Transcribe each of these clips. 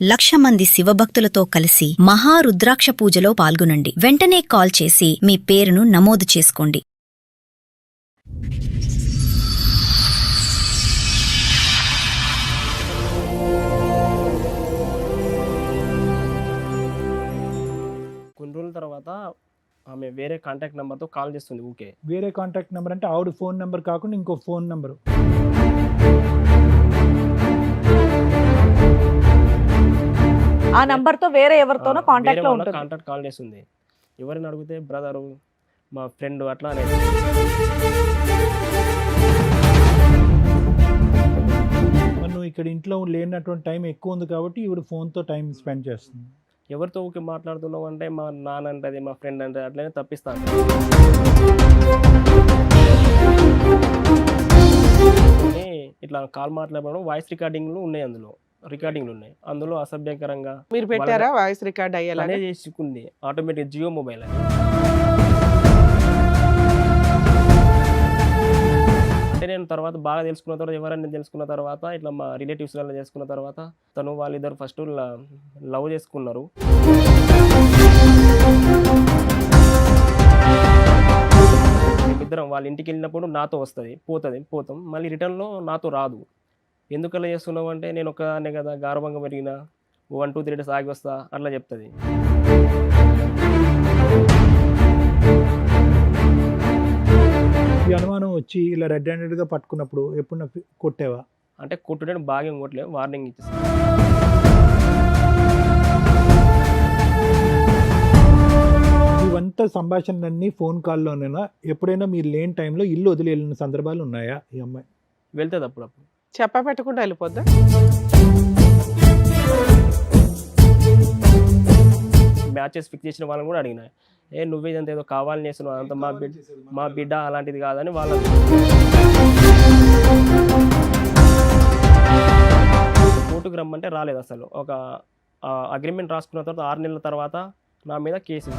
1,00,000 మంది శివభక్తులతో కలిసి మహారుద్రాక్ష పూజలో పాల్గొనండి. వెంటనే కాల్ చేసి మీ పేరును నమోదు చేసుకోండి. కొన్ని రోజుల తర్వాత ఆమె వేరే కాంటాక్ట్ నెంబర్తో కాల్ చేస్తుంది ఊకే. వేరే కాంటాక్ట్ నెంబర్ అంటే ఆవిడ ఫోన్ నెంబర్ కాకుండా ఇంకో ఫోన్ నెంబరు. ఆ నంబర్ తో వేరే ఎవరితోనో కాంటాక్ట్ లో ఉంటుంది. కాంటాక్ట్ కాల్ చేస్తుంది. ఎవరిని అడిగితే బ్రదరు, మా ఫ్రెండ్ అట్లా అనేది. నువ్వు ఇక్కడ ఇంట్లో లేనటువంటి టైం ఎక్కువ ఉంది కాబట్టి ఈవిడ ఫోన్తో టైం స్పెండ్ చేస్తుంది. ఎవరితో ఊకే మాట్లాడుతున్నావు అంటే మా నాన్న అంటది, మా ఫ్రెండ్ అంటే అట్లనే తప్పిస్తాను. ఇట్లా కాల్ మాట్లాడడం వాయిస్ రికార్డింగ్లు ఉన్నాయి, రికార్డింగ్లు ఉన్నాయి. అందులో అసభ్యకరంగా మీరు పెట్టారా వాయిస్ రికార్డ్ అయ్యేలాగా చేసుకుంది ఆటోమేటిక్ జియో మొబైల్ అని. అంటే నేను తర్వాత బాగా తెలుసుకున్న తర్వాత, ఎవరైనా తెలుసుకున్న తర్వాత, ఇట్లా మా రిలేటివ్స్ వల్ల చేసుకున్న తర్వాత వాళ్ళిద్దరు ఫస్ట్ లవ్ చేసుకున్నారు. మేమిద్దరం వాళ్ళ ఇంటికి వెళ్ళినప్పుడు నాతో వస్తుంది, పోతాం, మళ్ళీ రిటర్న్లో నాతో రాదు. ఎందుకలా చేస్తున్నావు అంటే, నేను ఒక్కదాన్నే కదా, గార్వంగా పెరిగిన, 1, 2, 3 డేస్ ఆగి వస్తా అట్లా చెప్తుంది. ఈ అనుమానం వచ్చి ఇలా రెడ్ హ్యాండెడ్గా పట్టుకున్నప్పుడు ఎప్పుడు కొట్టేవా? అంటే కొట్టుడే బాగా ఏం కొట్టలేదు, వార్నింగ్ ఇచ్చేస్తాను. ఇవంతా సంభాషణలన్నీ ఫోన్ కాల్లోనేనా? ఎప్పుడైనా మీరు లేని టైంలో ఇల్లు వదిలి వెళ్ళిన సందర్భాలు ఉన్నాయా ఈ అమ్మాయి? వెళ్తుంది అప్పుడప్పుడు. చెప్ప పెట్టకుండా వెళ్ళిపోద్దా? మ్యాచెస్ ఫిక్స్ చేసిన వాళ్ళని కూడా అడిగిన, నువ్వే ఇదంతా ఏదో కావాలని చేస్తున్నావు, అదంతా మా బిడ్డ అలాంటిది కాదని వాళ్ళ కోర్టుకు రమ్మంటే రాలేదు అసలు. ఒక అగ్రిమెంట్ రాసుకున్న తర్వాత 6 నెలల తర్వాత నా మీద కేసు.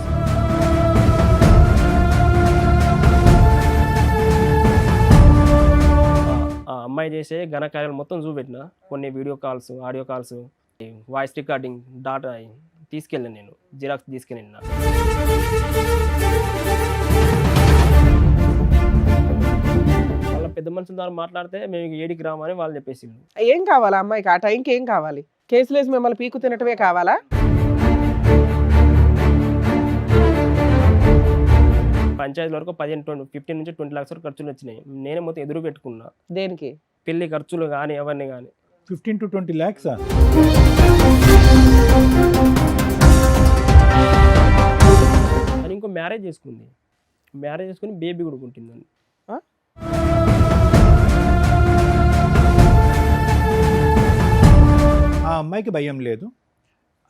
ఆ అమ్మాయి చేసే ఘనకార్యాలు మొత్తం చూపెట్టిన, కొన్ని video calls, audio calls, voice recording data తీసుకెళ్ళాను, నేను జిరాక్స్ తీసుకెళ్ళిన. వాళ్ళ పెద్ద మనుషుల ద్వారా మాట్లాడితే మేము ఏడికి రామని వాళ్ళు చెప్పేసి. ఏం కావాలా అమ్మాయికి? ఆ టైంకి ఏం కావాలి? కేసులు వేసి మిమ్మల్ని పీకు తినటమే కావాలా? పంచాయతీ వరకు 15 నుంచి 20 lakhs వరకు ఖర్చులు వచ్చినాయి. నేనే మొత్తం ఎదురు పెట్టుకున్నా. దేనికి? పెళ్లి ఖర్చులు కానీ అవన్నీ కానీ. 15 to 20 lakhs. అని ఇంకో మ్యారేజ్ చేసుకుని బేబీ కూడా పుట్టిందని. ఆ అమ్మాయికి భయం లేదు,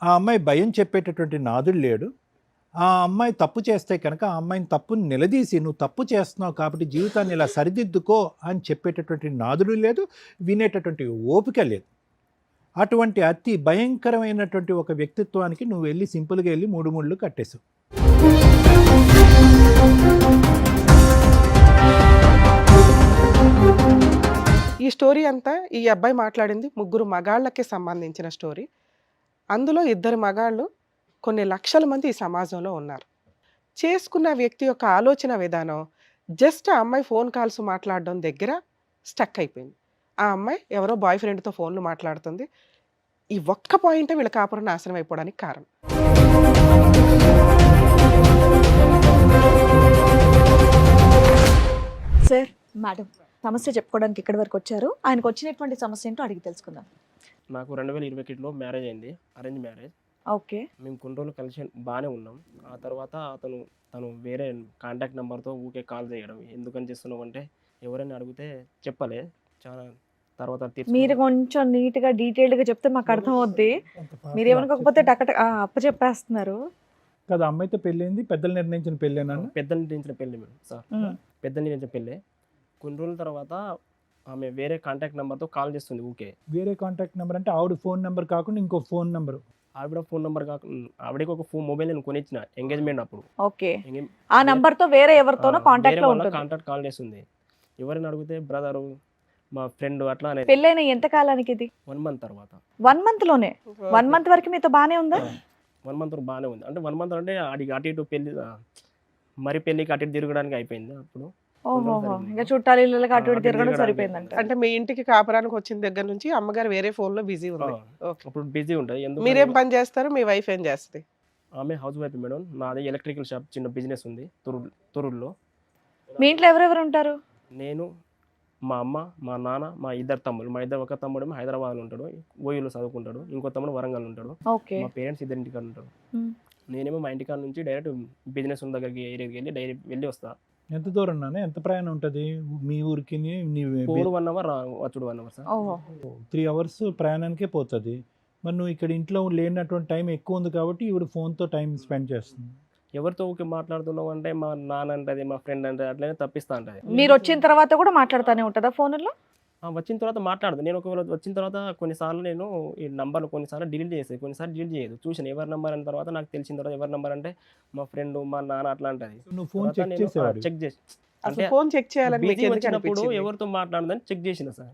ఆ అమ్మాయి భయం చెప్పేటటువంటి నాదుడు లేడు. ఆ అమ్మాయి తప్పు చేస్తే కనుక ఆ అమ్మాయిని తప్పుని నిలదీసి, నువ్వు తప్పు చేస్తున్నావు కాబట్టి జీవితాన్ని ఇలా సరిదిద్దుకో అని చెప్పేటటువంటి నాదుడు లేదు, వినేటటువంటి ఓపిక లేదు. అటువంటి అతి భయంకరమైనటువంటి ఒక వ్యక్తిత్వానికి నువ్వు వెళ్ళి సింపుల్గా వెళ్ళి 3 ముళ్ళు కట్టేశావు. ఈ స్టోరీ అంతా ఈ అబ్బాయి మాట్లాడింది 3 మగాళ్ళకి సంబంధించిన స్టోరీ. అందులో 2 మగాళ్ళు, కొన్ని లక్షల మంది ఈ సమాజంలో ఉన్నారు. చేసుకున్న వ్యక్తి యొక్క ఆలోచన విధానం జస్ట్ ఆ అమ్మాయి ఫోన్ కాల్స్ మాట్లాడడం దగ్గర స్టక్ అయిపోయింది. ఆ అమ్మాయి ఎవరో బాయ్ ఫ్రెండ్తో ఫోన్లు మాట్లాడుతుంది. ఈ ఒక్క పాయింటే వీళ్ళ కాపురం నాశనం అయిపోవడానికి కారణం. సార్, మేడం సమస్య చెప్పుకోవడానికి ఇక్కడి వరకు వచ్చారు. ఆయనకు వచ్చినటువంటి సమస్య ఏంటో అడిగి తెలుసుకుందాం. నాకు 2021లో మ్యారేజ్ అయింది, అరేంజ్ మ్యారేజ్. ఓకే. మేము కొన్ని రోజులు కలిసి బాగానే ఉన్నాం. ఆ తర్వాత తను వేరే కాంటాక్ట్ నెంబర్తో ఊకే కాల్ చేయడం. ఎందుకని చేస్తున్నావు అంటే, ఎవరైనా అడిగితే చెప్పలే. చాలా తర్వాత మీరు కొంచెం నీట్గా డీటెయిల్డ్గా చెప్తే మాకు అర్థం అవుద్ది. మీరు ఏమనుకోకపోతే అప్పచెప్పేస్తున్నారు కదా. అమ్మాయితో పెళ్ళైంది, పెద్దలు నిర్ణయించిన పెళ్ళేనా? పెద్దలు నిర్ణయించిన పెళ్ళి మేడం సార్, పెద్దలు నిర్ణయించిన పెళ్ళే. కొన్ని రోజుల తర్వాత ఆమె వేరే కాంటాక్ట్ నెంబర్తో కాల్ చేస్తుంది ఊకే. వేరే కాంటాక్ట్ నెంబర్ అంటే ఆవిడ ఫోన్ నెంబర్ కాకుండా ఇంకో ఫోన్ నెంబరు. ఆవిడ ఫోన్ నెంబర్ కాకుండా ఆవిడకి ఒక మొబైల్ నేను కొనిచ్చిన ఎంగేజ్మెంట్ అప్పుడు. ఓకే. ఆ నంబర్ తో వేరే ఎవరితోనో కాంటాక్ట్ లో ఉంటుంది. కాంటాక్ట్ కాల్ చేస్తుంది. ఎవరైనా అడిగితే బ్రదరు, మా ఫ్రెండ్ అట్లా అనేది పెళ్ళైన ఎంత కాలానికి ఇది? 1 మంత్ తర్వాత 1 మంత్ లోనే? 1 మంత్ వరకు మీతో బానే ఉందా? 1 మంత్ బాగానే ఉంది. అంటే 1 మంత్ అంటే అటు ఇటు పెళ్లి మరి పెళ్ళికి అటు ఇటు తిరగడానికి అయిపోయింది. అప్పుడు ఓహోహో, ఇంకా చుట్టాలు ఇళ్ళకి అటు ఇటు అటు తిరగడం తిరగడానికి. సరిపోయిందంట. అంటే మీ ఇంటికి కాపురానికి వచ్చిన దగ్గర నుంచి అమ్మగారు వేరే ఫోన్ లో బిజీ ఉంది. ఓకే. అప్పుడు బిజీ ఉంటుంది. ఎందుకు మీరేం పని చేస్తారు? మీ వైఫ్ ఏం చేస్తుంది? ఆమె హౌస్ వైఫ్ మేడం. నాది ఎలక్ట్రికల్ షాప్ చిన్న బిజినెస్ ఉంది తొర్రూరులో. మీ ఇంట్లో ఎవరెవరు ఉంటారు? నేను, మా అమ్మ, మా నాన్న, మా ఇద్దరు తమ్ముడు. మా ఇద్దరు ఒక తమ్ముడు హైదరాబాద్లో ఉంటాడు, ఓయూలో చదువుకుంటాడు. ఇంకో తమ్ముడు వరంగల్ ఉంటాడు. ఓకే. మా పేరెంట్స్ ఇద్దరు ఇంటికాడ ఉంటారు. ఉమ్. నేనేమో మా ఇంటికాడ నుంచి డైరెక్ట్ బిజినెస్ ఉన్న దగ్గరికి ఏరియాకి వెళ్ళి డైరెక్ట్ వెళ్ళి వస్తా. ఎంత దూరం నాన్న, ఎంత ప్రయాణం ఉంటుంది మీ ఊరికి? నీ 1 అవర్ వచ్చుడు 1 అవర్ సార్. ఓహో. 3 అవర్స్ ప్రయాణానికే పోతుంది. మరి నువ్వు ఇక్కడ ఇంట్లో లేనటువంటి టైం ఎక్కువ ఉంది కాబట్టి ఇప్పుడు ఫోన్తో టైం స్పెండ్ చేస్తుంది. ఎవరితో ఊకే మాట్లాడుతున్నావు అంటే మా నాన్న అంటది, మా ఫ్రెండ్ అంటే అట్లనే తప్పిస్తా అంటది. మీరు వచ్చిన తర్వాత కూడా మాట్లాడుతూనే ఉంటుందా ఫోన్లో? వచ్చిన తర్వాత మాట్లాడదు. నేను ఒకవేళ వచ్చిన తర్వాత కొన్నిసార్లు నేను ఈ నంబర్లు కొన్నిసార్లు డిలీట్ చేసేది, కొన్నిసార్లు డిలీట్ చేయదు. చూసాను ఎవరి నెంబర్ అయిన తర్వాత నాకు తెలిసిన తర్వాత ఎవరి నెంబర్ అంటే మా ఫ్రెండ్, మా నాన్న అట్లా అంటది. నువ్వు ఫోన్ చెక్ చేసేవాడు. చెక్ చేసి అసలు అంటే ఫోన్ చెక్ చేయాలని మీకు బిజీ ఎందుకు వచ్చినప్పుడు అనిపించింది? ఎవరితో మాట్లాడదని చెక్ చేసిన సార్.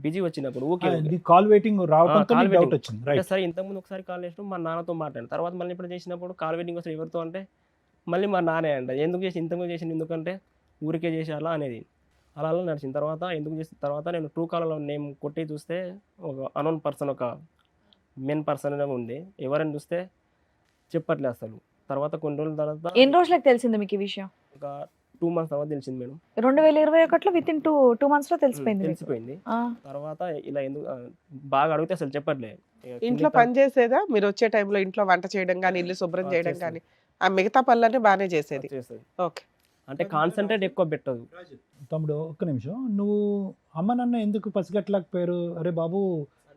బిజీ వచ్చినప్పుడు ఓకే కాల్ వెయిటింగ్ రావడంతో కాల్ డౌట్ వెయిటింగ్. వచ్చింది. అంటే రైట్. సరే ఇంతకుముందు ఒకసారి కాల్ చేసినప్పుడు మా నాన్నతో మాట్లాడాను. తర్వాత మళ్ళీ ఇప్పుడు చేసినప్పుడు కాల్ వెయిటింగ్ వస్తే ఎవరితో అంటే మళ్ళీ మా నాన్నే అంట. ఎందుకు చేసి ఇంతకుముందు చేసింది ఎందుకంటే ఊరికే చేసి అలా అనేది. అలా అలా నడిచిన తర్వాత ఎందుకు చేసిన తర్వాత నేను ట్రూ కాలర్లో నేమ్ కొట్టి చూస్తే ఒక అనోన్ పర్సన్, ఒక మెన్ పర్సన్ ఉంది. ఎవరైనా చూస్తే చెప్పట్లే అసలు. తర్వాత కొన్ని రోజుల తర్వాత ఎన్ని రోజులకు తెలిసింది మీకు ఈ విషయం? ఒక 2 months తర్వాత తెలిసింది మేడం. 2021లో విత్ ఇన్ 2 months లో తెలిసిపోయింది మీకు? తెలిసిపోయింది. ఆ. తర్వాత ఇలా ఎందుకు బాగా అడిగితే అసలు చెప్పట్లే. ఇంట్లో పని చేసేదా? మీరు వచ్చే టైంలో ఇంట్లో వంట చేయడం కానీ, ఇల్లు శుభ్రం చేయడం చేస్తుంది. కానీ, ఆ మిగతా పనులన్నీ బాగానే చేసేది. చేస్తుంది. ఓకే. అంటే కాన్సన్ట్రేట్ ఎక్కువ పెట్టదు. తమ్ముడు ఒక్క నిమిషం, నువ్వు అమ్మ నాన్న ఎందుకు పసిగట్టలేకపోయారు? అరే బాబు,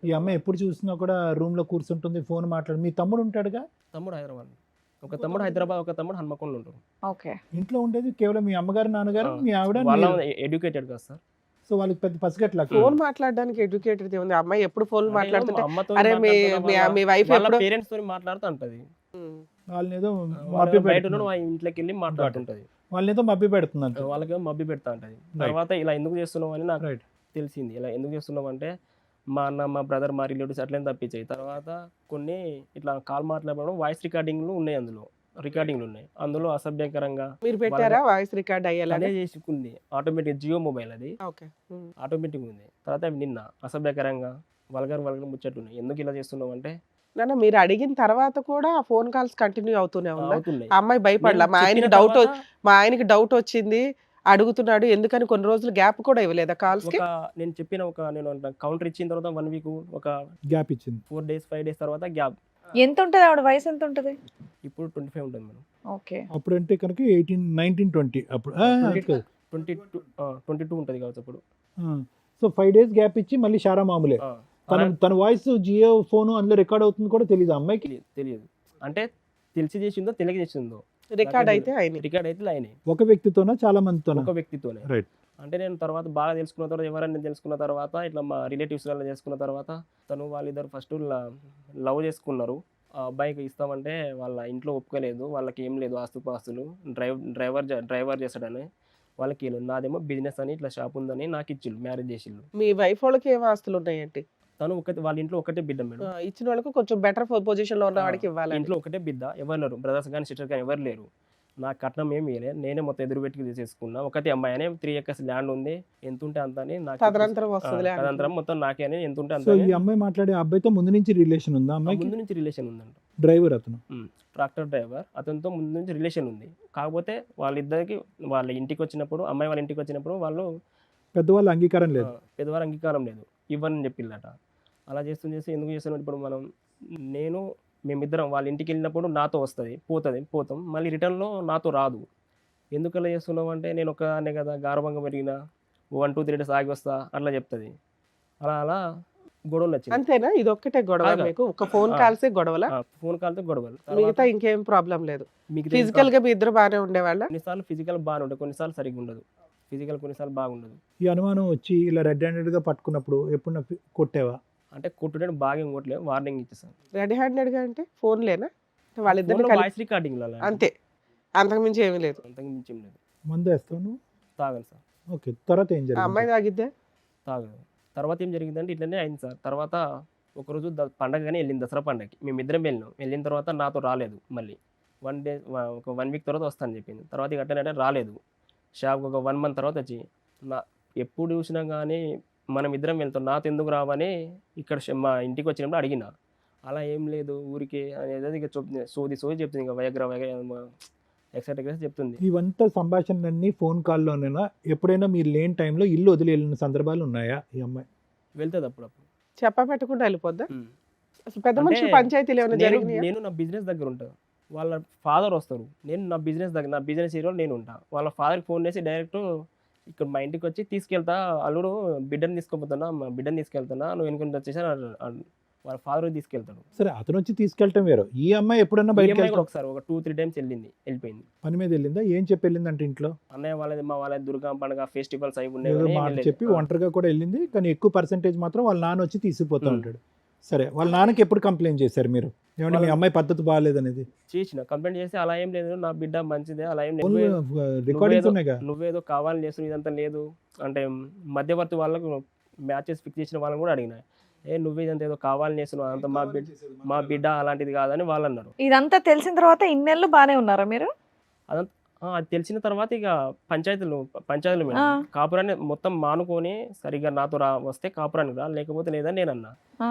ఈ అమ్మ ఎప్పుడు చూసినా కూడా రూమ్లో కూర్చుంటుంది, ఫోన్ మాట్లాడు. మీ తమ్ముడు ఉంటాడుగా? తమ్ముడు హైదరాబాద్, ఒక తమ్ముడు హైదరాబాద్, ఒక తమ్ముడు హన్మకొండలో ఉంటారు. ఓకే. ఇంట్లో ఉండేది కేవలం మీ అమ్మగారు, నాన్నగారు, మీ ఆవిడ, వాళ్ళ మీరు. ఎడ్యుకేటెడ్ కదా సార్. సో వాళ్ళకి పెద్ద పసిగట్టలేక ఫోన్ మాట్లాడడానికి ఎడ్యుకేటెడ్ ఉంది. అమ్మాయి ఎప్పుడు ఫోన్ అంటే మాట్లాడుతుంటే అమ్మతో అరే మీ వైఫ్ వాళ్ళ ఎప్పుడు పేరెంట్స్ తో మాట్లాడుతూ ఉంటది. వాళ్ళని ఏదో వాళ్ళ మభ్య బయట పెడుతుంది. వాళ్ళ ఇంట్లోకి వెళ్ళి మాట్లాడుతుంటది. వాళ్ళని ఏదో మభ్య పెడుతుంది అంతే. వాళ్ళకి మబ్బి పెడతా ఉంటది. తర్వాత ఇలా ఎందుకు చేస్తున్నావు అని నాకు రైట్. తెలిసింది. ఇలా ఎందుకు చేస్తున్నావు అంటే మా అన్న, మా బ్రదర్, మా రిలేటివ్స్ అట్లనే తప్పించాయి. తర్వాత కొన్ని ఇట్లా కాల్ మాట్లాడడం వాయిస్ రికార్డింగ్లు ఉన్నాయి, అందులో రికార్డింగ్లు ఉన్నాయి. అందులో అసభ్యకరంగా మీరు పెట్టారా వాయిస్ రికార్డ్ అయ్యేలా? అదే చేసుకుంది. ఆటోమేటిక్ జియో మొబైల్ అది ఓకే. ఆటోమేటిక్ ఉంది. తర్వాత అవి నిన్న అసభ్యకరంగా వల్గర్ ముచ్చట్లు ఎందుకు ఇలా చేస్తున్నావు అంటే నాన్న మీరు అడిగిన తర్వాత కూడా ఆ ఫోన్ కాల్స్ కంటిన్యూ అవుతూనే ఉందా? అవుతున్నాయి. ఆ అమ్మాయి భయపడలా? నేను మా చెప్పిన ఆయనకి డౌట్ తర్వాత మా ఆయనకి డౌట్ వచ్చింది అడుగుతున్నాడు ఎందుకని కొన్ని రోజులు గ్యాప్ కూడా ఇవ్వలేదా కాల్స్ కి? నేను చెప్పిన నేను కౌంటర్ ఇచ్చిన తర్వాత 1 week, ఒక గ్యాప్ ఇచ్చింది. 4 days 5 days తర్వాత గ్యాప్. ఎంత ఉంటది ఆవిడ వయసు? ఎంత ఉంటది ఇప్పుడు 25 ఉంటుంది మేడం. ఓకే. అప్పుడు అంటే కనుక 18, 19, 20 అప్పుడు 22 ఉంటుంది కావచ్చు అప్పుడు. సో 5 days గ్యాప్ ఇచ్చి మళ్ళీ షారా మామూలే. ఆ, తన వాయిస్ జియో ఫోన్ అందులో రికార్డ్ అవుతుంది కూడా తెలియదు అమ్మాయికి. తెలియదు అంటే తెలిసి చేసిందో తెలియక చేసిందో రికార్డ్ అయితే అయినాయి. రికార్డ్ అయితే అయినాయి. ఒక వ్యక్తితోనా చాలా మందితోనా? ఒక వ్యక్తితోనే. రైట్. అంటే నేను తర్వాత బాగా తెలుసుకున్న తర్వాత ఎవరైనా తెలుసుకున్న తర్వాత ఇట్లా మా రిలేటివ్స్ వల్ల చేసుకున్న తర్వాత తను వాళ్ళిద్దరు ఫస్ట్ లవ్ చేసుకున్నారు. ఆ అబ్బాయికి ఇస్తామంటే వాళ్ళ ఇంట్లో ఒప్పుకోలేదు. వాళ్ళకి ఏం లేదు ఆస్తుపాస్తులు, డ్రైవర్ చేస్తాడని వాళ్ళకి ఏం లేదు. నాదేమో బిజినెస్ అని ఇట్లా షాప్ ఉందని నాకు ఇచ్చిళ్ళు, మ్యారేజ్ చేసిళ్ళు. మీ వైఫ్ వాళ్ళకి ఏం ఆస్తులు ఉన్నాయండి? తను వాళ్ళ ఇంట్లో ఒకటే బిడ్డ మేడం. ఇచ్చిన వాళ్ళకి కొంచెం బెటర్ పొజిషన్ లో ఉన్న వాడికి ఇవ్వాలి. ఇంట్లో ఒకటే బిడ్డ, ఎవరు లేరు, బ్రదర్స్ కానీ సిస్టర్స్ కానీ ఎవరు లేరు. నాకు కట్నం ఏమి ఇవ్వలేదు. నేనే మొత్తం ఎదురు పెట్టుకు తీసేసుకున్నా. ఒకటి అమ్మాయి అని 3 acres ల్యాండ్ ఉంది, ఎంత ఉంటే అంత అని నాకు తదనంతరం వస్తుంది. తదనంతరం మొత్తం నాకే అని ఎంత ఉంటే అంత సో అని. ఈ అమ్మాయి మాట్లాడే అబ్బాయితో ముందు నుంచి రిలేషన్ ఉందా అమ్మాయికి? ముందు నుంచి రిలేషన్ ఉందంట. డ్రైవర్ అతను. ట్రాక్టర్ డ్రైవర్, అతనితో ముందు నుంచి రిలేషన్ ఉంది. కాకపోతే వాళ్ళిద్దరికి వాళ్ళ ఇంటికి వచ్చినప్పుడు, అమ్మాయి వాళ్ళ ఇంటికి వచ్చినప్పుడు వాళ్ళు పెద్దవాళ్ళ అంగీకారం లేదు. పెద్దవారు అంగీకారం లేదు, ఇవ్వని చెప్పిల్లట. అలా చేస్తూ ఎందుకు చేస్తున్నాడు ఇప్పుడు మేమిద్దరం వాళ్ళ ఇంటికి వెళ్ళినప్పుడు నాతో వస్తుంది, పోతాం, మళ్ళీ రిటర్న్లో నాతో రాదు. ఎందుకు అలా చేస్తున్నావు అంటే నేను ఒకనే కదా, గార్వంగా పెరిగిన, 1, 2, 3 days ఆగి వస్తా అట్లా చెప్తుంది. అలా గొడవలు వచ్చింది. అంతేనా? ఇది ఒక్కటే గొడవ కాదు. మీకు? ఒక ఫోన్ కాల్సే గొడవలా? ఫోన్ కాల్తో గొడవలు. మిగతా ఇంకేం ప్రాబ్లం లేదు? మీకు ఫిజికల్ గా మీ ఇద్దరు బాగానే ఉండేవాళ్ళ? కొన్నిసార్లు ఫిజికల్ బాగానే ఉంటుంది, కొన్నిసార్లు సరిగ్గా ఉండదు. ఫిజికల్ కొన్నిసార్లు బాగుండదు. ఈ అనుమానం వచ్చి ఇలా రెడ్ హ్యాండెడ్ గా పట్టుకున్నప్పుడు ఎప్పుడు కొట్టేవా? అంటే కొట్టుడే బాగా కొట్టలేదు, వార్నింగ్ ఇచ్చేసాను. రెడీ హ్యాండెడ్ గా అంటే ఫోన్ లేనా? వాళ్ళిద్దరు వాయిస్ రికార్డింగ్ అంతే, అంతకు మించి ఏమీ లేదు. అంతకు మించి ఏం లేదు. మందు వేస్తావు నువ్వు? తాగను సార్. ఓకే. తర్వాత ఏం ఆ జరిగింది? అమ్మాయి తాగిద్దా? తాగదు. తర్వాత ఏం జరిగిందంటే ఇట్లనే అయింది సార్. తర్వాత ఒకరోజు పండగనే వెళ్ళింది, దసరా పండగకి. మేమిద్దరం వెళ్ళినాం. వెళ్ళిన తర్వాత నాతో రాలేదు మళ్ళీ. 1 డే ఒక 1 వీక్ తర్వాత వస్తానని చెప్పింది. తర్వాత ఇక అట్టనే రాలేదు. షాప్‌కి ఒక 1 మంత్ తర్వాత వచ్చి నా ఎప్పుడు చూసినా గానీ మనం ఇద్దరం వెళ్తాం. నాతో ఎందుకు రావని ఇక్కడ మా ఇంటికి వచ్చినప్పుడు అడిగిన. అలా ఏం లేదు ఊరికే అనేదో ఇక సోది చెప్తుంది. ఇక ఎక్సెట్రా చెప్తుంది. ఇవంతా సంభాషణలన్నీ ఫోన్ కాల్లోనేనా? ఎప్పుడైనా మీరు లేని టైంలో ఇల్లు వదిలి వెళ్ళిన సందర్భాలు ఉన్నాయా ఈ అమ్మాయి? వెళ్తది అప్పుడప్పుడు. చెప్పబెట్టకుండా వెళ్ళిపోద్దా? హ్మ్. అసలు పెద్ద అంటే మనుషులు పంచాయతీలు ఏమైనా నేను జరిగినాయా? నేను నా బిజినెస్ దగ్గర ఉంటా. వాళ్ళ ఫాదర్ వస్తారు. నేను నా బిజినెస్ ఏరియాలో నేను ఉంటా. వాళ్ళ ఫాదర్‌కి ఫోన్ చేసి డైరెక్ట్ ఇక్కడ మా ఇంటికి వచ్చి తీసుకెళ్తా అల్లుడు బిడ్డని తీసుకెళ్తున్నా నువ్వు వెనుక నుంచి వచ్చేసి వాళ్ళ ఫాదర్ తీసుకెళ్తాడు. సరే, అతను వచ్చి తీసుకెళ్ళటం వేరు. ఈ అమ్మాయి ఎప్పుడన్నా ఈ బయటకు అమ్మాయి కూడా వెళ్తాం ఒకసారి ఒక 2, 3 టైమ్స్ వెళ్ళిపోయింది. పని మీద వెళ్ళిందా? ఏం చెప్పి వెళ్ళిందంటే ఇంట్లో అన్నయ్య వాళ్ళది దుర్గా పండుగ ఫెస్టివల్స్ అవి ఏదో ఉన్నాయి మాట చెప్పి ఒంటరిగా కూడా వెళ్ళింది. కానీ ఎక్కువ పర్సెంటేజ్ మాత్రం వాళ్ళ నాన్న వచ్చి తీసుకుపోతూ ఉంటాడు. సరే, వాళ్ళ నాన్నకి ఎప్పుడు కంప్లైంట్ చేశారు మీరు? ఏమంటే మీ అమ్మాయి పద్ధతి బాగాలేదనేది చేసిన కంప్లైంట్ చేసి అలా ఏం లేదు, నా బిడ్డ మంచిదే, అలా ఏం ఓన్లీ లేదు, రికార్డింగ్స్ ఉన్నాయిగా. నువ్వేదో కావాలని చేస్తున్నావు, ఇదంతా లేదు అంటే మధ్యవర్తి వాళ్ళకు మ్యాచెస్ ఫిక్స్ చేసిన వాళ్ళని కూడా అడిగిన. నువ్వు ఇదంతా ఏదో కావాలని చేస్తున్నావు, అంత మా బిడ్డ అలాంటిది కాదని వాళ్ళు అన్నారు. ఇదంతా తెలిసిన తర్వాత ఇన్నేళ్ళు బానే ఉన్నారా మీరు? అదంతా అది తెలిసిన తర్వాత ఇక పంచాయతీలు మేడం ఆ. కాపురాన్ని మొత్తం మానుకొని సరిగ్గా నాతో వస్తే కాపురానికి రా, లేకపోతే లేదని నేను అన్నా. ఆ.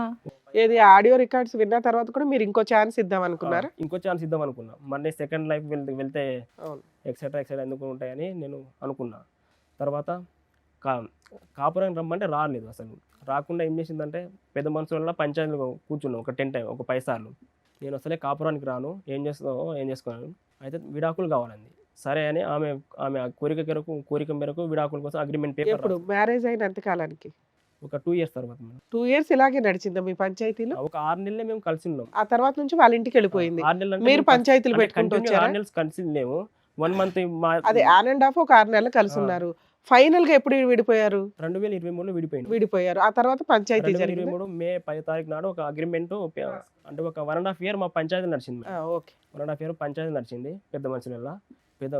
ఏది ఆడియో రికార్డ్స్ విన్న తర్వాత కూడా మీరు ఇంకో ఛాన్స్ ఇద్దాం అనుకున్నారా? ఇంకో ఛాన్స్ ఇద్దాం అనుకున్నా. మళ్ళీ సెకండ్ లైఫ్ వెళ్తే అవును. ఎక్సెట్రా ఎందుకు ఉంటాయని నేను అనుకున్నా. తర్వాత కాపురానికి రమ్మంటే రాలేదు. అసలు రాకుండా ఏం చేసిందంటే పెద్ద మనుషుల పంచాయతీలో కూర్చున్నాం ఒక 10 టైం ఒక 10 సార్లు. నేను అసలే కాపురానికి రాను, ఏం చేసుకున్నాను అయితే విడాకులు కావాలండి. సరే అని ఆమె కోరిక మేరకు విడాకుల కోసం అగ్రిమెంట్ పేపర్ ఎప్పుడు మ్యారేజ్ అయిన ఎంత కాలానికి? ఒక 2 ఇయర్స్ తర్వాత మేడం. 2 ఇయర్స్ ఇలాగే నడిచిందా మీ పంచాయతీలో? ఒక 6 నెలలే మేము కలిసి ఉన్నాం. ఆ తర్వాత నుంచి వాళ్ళ ఇంటికి వెళ్ళిపోయింది. 6 నెలలు మీరు పంచాయతీలు పెట్టుకుంటూ వచ్చారా? 6 నెలలు కలిసి లేము. 1 మంత్ అదే ఆన్ అండ్ ఆఫ్ ఒక 6 నెలలు కలిసి ఉన్నారు. ఫైనల్ గా ఎప్పుడు విడిపోయారు? 2023లో విడిపోయారు. ఆ తర్వాత పంచాయతీ జరిగింది. 2023 మే 10 తారీఖు నాడు ఒక అగ్రిమెంట్ అంటే ఒక 1.5 ఇయర్ మా పంచాయతీ నడిచింది. ఓకే. 1.5 ఇయర్ పంచాయతీ నడిచింది. పెద్ద మనుషుల పెద్ద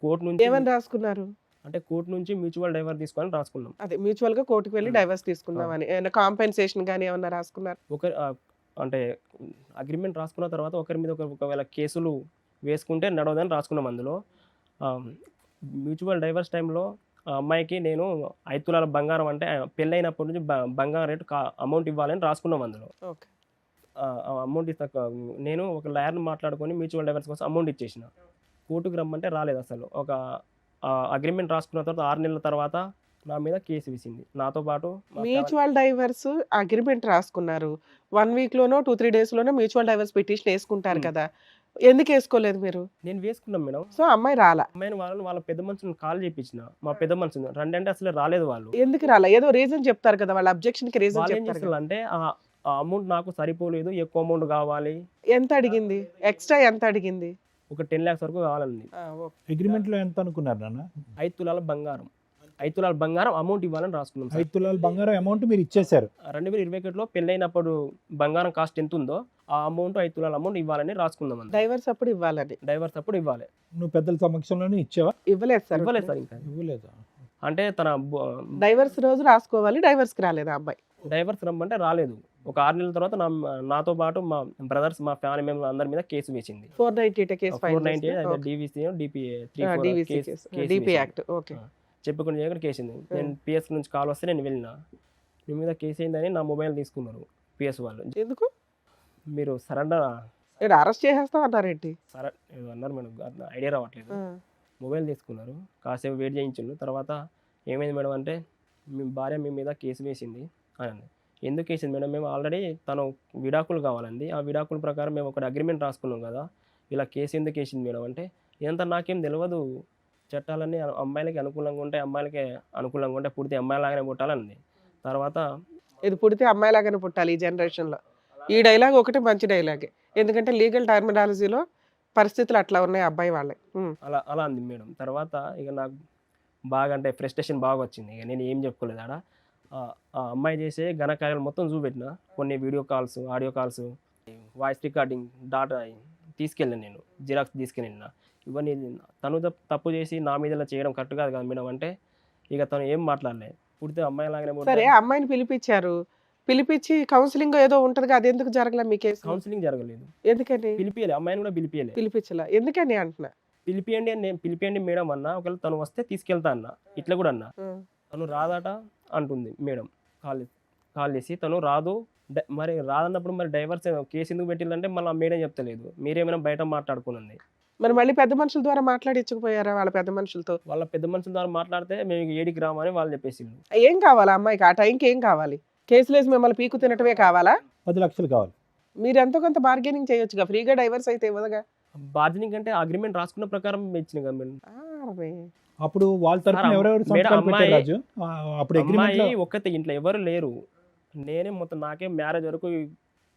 కోర్టు ఏమని నుంచి రాసుకున్నారు? అంటే కోర్టు నుంచి మ్యూచువల్ డైవర్ తీసుకొని రాసుకున్నాం. అదే మ్యూచువల్ గా కోర్టుకు వెళ్ళి డైవర్స్ తీసుకుందామని. ఏమైనా కాంపెన్సేషన్ గానీ ఏమన్నా రాసుకున్నారు? అంటే అగ్రిమెంట్ రాసుకున్న తర్వాత ఒకరి మీద ఒకవేళ కేసులు వేసుకుంటే నడవదని రాసుకున్నాం. అందులో మ్యూచువల్ డైవర్స్ టైంలో ఆ అమ్మాయికి నేను 5 తులాల బంగారం అంటే పెళ్ళైనప్పటి నుంచి బంగారం రేటు అమౌంట్ ఇవ్వాలని రాసుకున్నాం. అందులో ఓకే. అమౌంట్ ఇస్తా నేను ఒక లాయర్ని మాట్లాడుకొని మ్యూచువల్ డైవర్స్ కోసం అమౌంట్ ఇచ్చేసిన. కోర్టుకు రమ్మంటే రాలేదు. అసలు ఒక అగ్రిమెంట్ రాసుకున్న తర్వాత 6 నెలల తర్వాత నా మీద కేసు వేసింది. నాతో పాటు మ్యూచువల్ డైవర్స్ అగ్రిమెంట్ రాసుకున్నారు. 1 వీక్ లోనో 2-3 డేస్ లోనో మ్యూచువల్ డైవర్స్ పిటిషన్ వేసుకుంటారు కదా, ఎందుకు వేసుకోలేదు మీరు? నేను వేసుకున్నాం మేడం. సో అమ్మాయి రాలా. అమ్మాయిని వాళ్ళ పెద్ద మనుషులను కాల్ చేయించిన. మా పెద్ద మనుషులు రండి అంటే అసలు రాలేదు. వాళ్ళు ఎందుకు రాలా? ఏదో రీజన్ చెప్తారు కదా, వాళ్ళ అబ్జెక్షన్ కి రీజన్ వాళ్ళు ఏం చెప్తారు కదా. చేస్తారు అంటే ఆ అమౌంట్ నాకు సరిపోలేదు, ఎక్కువ అమౌంట్ కావాలి. ఎంత అడిగింది? ఎక్స్ట్రా ఎంత అడిగింది? ఒక 10 lakhs వరకు కావాలండి. ఓకే. అగ్రిమెంట్ లో ఎంత అనుకున్నారు నాన్న? 5 తులాల బంగారం 5 తులాల బంగారం అమౌంట్ ఇవ్వాలని రాసుకున్నాం. 5 తులాల బంగారం అమౌంట్ మీరు ఇచ్చేశారు. 2021లో పెళ్ళైనప్పుడు బంగారం కాస్ట్ ఎంత ఉందో ఆ అమౌంట్ 5 తులాల అమౌంట్ ఇవ్వాలని రాసుకుందాం. డైవర్స్ అప్పుడు ఇవ్వాలని. డైవర్స్ అప్పుడు ఇవ్వాలి. నువ్వు పెద్దల సమక్షంలోనే ఇచ్చావా? ఇవ్వలేదు సార్. ఇవ్వలేదు సార్. ఇంకా ఇవ్వలేదా? అంటే తన డైవర్స్ రోజు రాసుకోవాలి, డైవర్స్ కి రాలేదు ఆ అబ్బాయి. డైవర్స్ రమ్మంటే రాలేదు. ఒక 6 నెలల తర్వాత నాతో పాటు మా బ్రదర్స్ మా ఫ్యామిలీ మెంబర్స్ అందరి మీద కేసు వేసింది. 498 case file 498 DVC DPA 3 DVC case, DP act. Okay. చెప్పుకుని చేయకుండా కేసింది. నేను పిఎస్ నుంచి కాల్ వస్తే నేను వెళ్ళిన. మీ మీద కేసు అయిందని నా మొబైల్ తీసుకున్నారు పిఎస్ వాళ్ళు. ఎందుకు? మీరు సరెండర్ అరెస్ట్ చేసేస్తాం అన్నారేంటి? సరే అన్నారు మేడం, ఐడియా రావట్లేదు. మొబైల్ తీసుకున్నారు, కాసేపు వెయిట్ చేయించారు. తర్వాత ఏమైంది మేడం అంటే మీ భార్య మీ మీద కేసు వేసింది అని. ఎందుకు వేసింది మేడం? మేము ఆల్రెడీ తను విడాకులు కావాలండి, ఆ విడాకుల ప్రకారం మేము ఒక అగ్రిమెంట్ రాసుకున్నాం కదా, ఇలా కేసు ఎందుకు వేసింది మేడం అంటే ఇదంతా నాకేం తెలియదు, చట్టాలన్నీ అమ్మాయిలకి అనుకూలంగా ఉంటాయి, అమ్మాయిలకి అనుకూలంగా ఉంటాయి, పుడితే అమ్మాయిలాగానే పుట్టాలండి. తర్వాత ఇది పుడితే అమ్మాయిలాగానే పుట్టాలి ఈ జనరేషన్లో. ఈ డైలాగ్ ఒకటి మంచి డైలాగే, ఎందుకంటే లీగల్ టర్మినాలజీలో పరిస్థితులు అట్లా ఉన్నాయి అబ్బాయి వాళ్ళే. అలా అంది మేడం. తర్వాత ఇక నాకు బాగా అంటే ఫ్రస్ట్రేషన్ బాగా వచ్చింది. ఇక నేను ఏం చెప్పుకోలేదు. ఆడ ఆ అమ్మాయి చేసే ఘనకార్యాలు మొత్తం చూపెట్టిన. కొన్ని video calls, audio calls, voice recording data తీసుకెళ్ళాను. నేను జిరాక్స్ తీసుకెళ్ళిన. ఇవన్నీ తను తప్పు చేసి నా మీద చేయడం కరెక్ట్ కాదు కదా మేడం అంటే ఇక తను ఏం మాట్లాడలేదు. పుడితే అమ్మాయి లాగానే సరే పుడతారు. అమ్మాయిని పిలిపించి కౌన్సిలింగ్ ఏదో ఉంటది, అది ఎందుకు జరగలే మీ కేసు? కౌన్సిలింగ్ జరగలేదు, ఎందుకని పిలిపియలే, అమ్మాయిని కూడా పిలిపియలే. పిలిపించలా? ఎందుకని అంటున్నా. పిలిపియండి అని నేను పిలిపియండి మేడం అన్న, ఒకవేళ తను వస్తే తీసుకెళ్తా అన్న, ఇట్లా కూడా అన్న. ఉం. తను రాదట అంటుంది మేడం. కాల్ చేసి తను రాదు, మరి రాదన్నప్పుడు మరి డైవర్స్ కేసు ఎందుకు పెట్టిందంటే మళ్ళీ మేడం చెప్తలేదు, మీరేమైనా బయట మాట్లాడుకునండి. మరి మళ్ళీ పెద్ద మనుషుల ద్వారా మాట్లాడించకపోయారా వాళ్ళ పెద్ద మనుషులతో? వాళ్ళ పెద్ద మనుషుల ద్వారా మాట్లాడితే మేము ఏడికి రామని వాళ్ళు చెప్పేసి. ఏం కావాలా అమ్మాయికి? ఆ టైంకి ఏం కావాలి? కేసులేసి మిమ్మల్ని పీకు తినటమే కావాలా? 10 లక్షలు కావాలి. మీరు ఎంతో కొంత బార్గెనింగ్ చేయొచ్చుగా, ఫ్రీగా డైవర్స్ అయితే ఇవ్వదుగా. బార్గెనింగ్ అంటే అగ్రిమెంట్ రాసుకున్న ప్రకారం ఇచ్చిన కదా మేడం. అరే. అప్పుడు వాళ్ళ తరఫున సార్, ఎవరెవరు మేడం, సంతకాలు పెట్టారు అమ్మాయి- రాజు? అప్పుడు అగ్రిమెంట్ అమ్మాయి ఒక్కతే, ఇంట్లో ఎవరు లేరు. నేనే మొత్తం, నాకే మ్యారేజ్ వరకు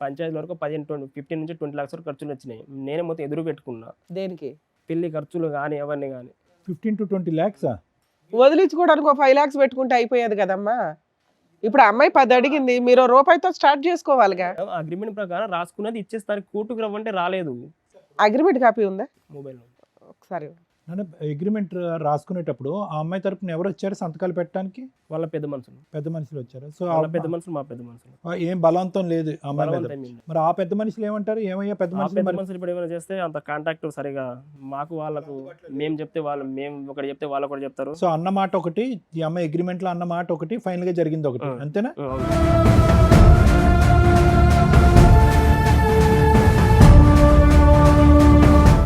పంచాయతీ వరకు 15 నుంచి 20 లక్షల వరకు ఖర్చులు వచ్చినాయి. నేనే మొత్తం ఎదురు పెట్టుకున్నా, దేనికి? పెళ్లి ఖర్చులు కానీ అవన్నీ కానీ. 15 to 20 lakhs. వదిలించుకోవడానికి 5 lakhs పెట్టుకుంటే అయిపోయేది కదమ్మా. ఇప్పుడు ఆ అమ్మాయి 10 అడిగింది, మీరు రూపాయితో స్టార్ట్ చేసుకోవాలిగా. అగ్రిమెంట్ ప్రకారం రాసుకున్నది ఇచ్చేస్తారు, కోర్టుకు రమ్మంటే రాలేదు. అగ్రిమెంట్ కాపీ ఉందా? మొబైల్ ఒకసారి అగ్రిమెంట్ రాసుకునేటప్పుడు ఆ అమ్మాయి తరపున ఎవరు వచ్చారు సంతకాలు పెట్టడానికి? వాళ్ళ పెద్ద మనుషులు, పెద్ద మనుషులు వచ్చారు. సో వాళ్ళ పెద్ద మనుషులు, మా పెద్ద మనుషులు. ఏం బలవంతం లేదు ఆ అమ్మాయి మీద. బలవంతం ఏం లేదు. మరి ఆ పెద్ద మనుషులు ఏమంటారు? ఏమయ్యా పెద్ద ఆ మనుషులు పెద్ద మరి మనుషులు ఇప్పుడు ఏమైనా చేస్తే అంత కాంటాక్ట్ సరిగా మాకు వాళ్ళకు, మేము చెప్తే వాళ్ళు, మేము ఒకటి చెప్తే వాళ్ళు ఒకటి చెప్తారు. సో అన్న మాట ఒకటి, ఈ అమ్మాయి అగ్రిమెంట్ లో అన్న మాట ఒకటి, ఫైనల్ గా జరిగింది ఒకటి, అంతేనా?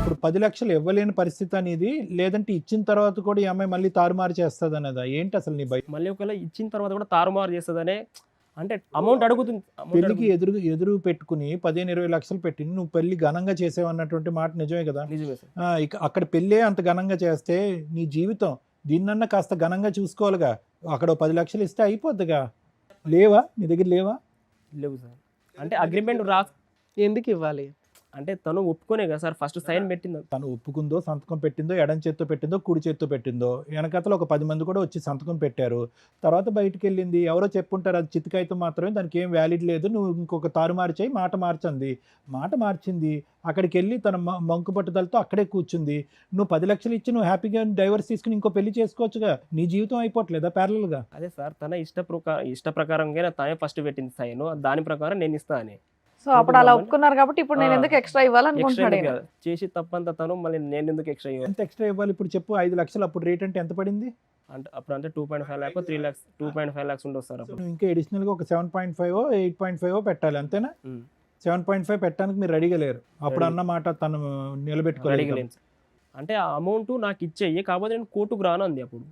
ఇప్పుడు 10 లక్షలు ఇవ్వలేని పరిస్థితి అనేది, లేదంటే ఇచ్చిన తర్వాత కూడా ఈ అమ్మాయి మళ్ళీ తారుమారు చేస్తుంది అనేదా? ఏంటి అసలు నీ భయం? మళ్ళీ ఒకవేళ ఇచ్చిన తర్వాత కూడా తారుమారు చేస్తుందనే, అంటే అమౌంట్ అడుగుతుంది. పెళ్లికి ఎదురు పెట్టుకుని 15-20 లక్షలు పెట్టి నువ్వు పెళ్లి ఘనంగా చేసావు అన్నటువంటి మాట నిజమే కదా? నిజమే సార్. ఇక అక్కడ పెళ్ళే అంత ఘనంగా చేస్తే నీ జీవితం దీన్నన్నా కాస్త ఘనంగా చూసుకోవాలిగా. అక్కడ 10 లక్షలు ఇస్తే అయిపోద్దిగా. లేవా నీ దగ్గర? లేవా? లేవు సార్. అంటే అగ్రిమెంట్ ఎందుకు ఇవ్వాలి? అంటే తను ఒప్పుకోనే కదా సార్ ఫస్ట్ సైన్ పెట్టింది. తను ఒప్పుకుందో, సంతకం పెట్టిందో, ఎడం చేత్తో పెట్టిందో, కుడి చేత్తో పెట్టిందో, వెనకతలో ఒక 10 మంది కూడా వచ్చి సంతకం పెట్టారు. తర్వాత బయటికి వెళ్ళింది, ఎవరో చెప్పుంటారు అది చితికాయితో మాత్రమే, దానికి ఏం వ్యాలిడ్ లేదు, నువ్వు ఇంకొక తారుమారు చేయి, మాట మార్చింది. అక్కడికి వెళ్ళి తన మంకు పట్టుదలతో అక్కడే కూర్చుంది. నువ్వు 10 లక్షలు ఇచ్చి నువ్వు హ్యాపీగా డైవర్స్ తీసుకుని ఇంకో పెళ్లి చేసుకోవచ్చుగా. నీ జీవితం అయిపోవట్లేదా ప్యారలల్గా? అదే సార్, తన ఇష్ట ప్రకారంగా తనే ఫస్ట్ పెట్టింది సైన్, దాని ప్రకారం నేను ఇస్తా అని. సో అప్పుడు అలా ఒప్పుకున్నారు కాబట్టి ఇప్పుడు నేను ఎందుకు ఎక్స్ట్రా ఇవ్వాలనుకుంటున్నాడు ఈయన. చేసి తప్పంతా తను, మళ్ళీ నేను ఎందుకు ఎక్స్ట్రా ఇవ్వాలి? ఎంత ఎక్స్ట్రా ఇవ్వాలి ఇప్పుడు చెప్పు? 5 లక్షలు అప్పుడు రేట్ అంటే ఎంత పడింది? అంటే అప్పుడు అంటే 2.5 లాక్ 3 lakhs 2.5 lakhs ఉండవు సార్ అప్పుడు. నువ్వు ఇంకా అడిషనల్గా ఒక 7.5 8.5 పెట్టాలి, అంతేనా? 7.5 పెట్టడానికి మీరు రెడీగా లేరు. అప్పుడు అన్న మాట తను నిలబెట్టుకోలేదు. అడిగలేను సార్. అంటే ఆ అమౌంట్ నాకు ఇచ్చేయి, కాకపోతే నేను కోర్టుకు రాను అంది అప్పుడు,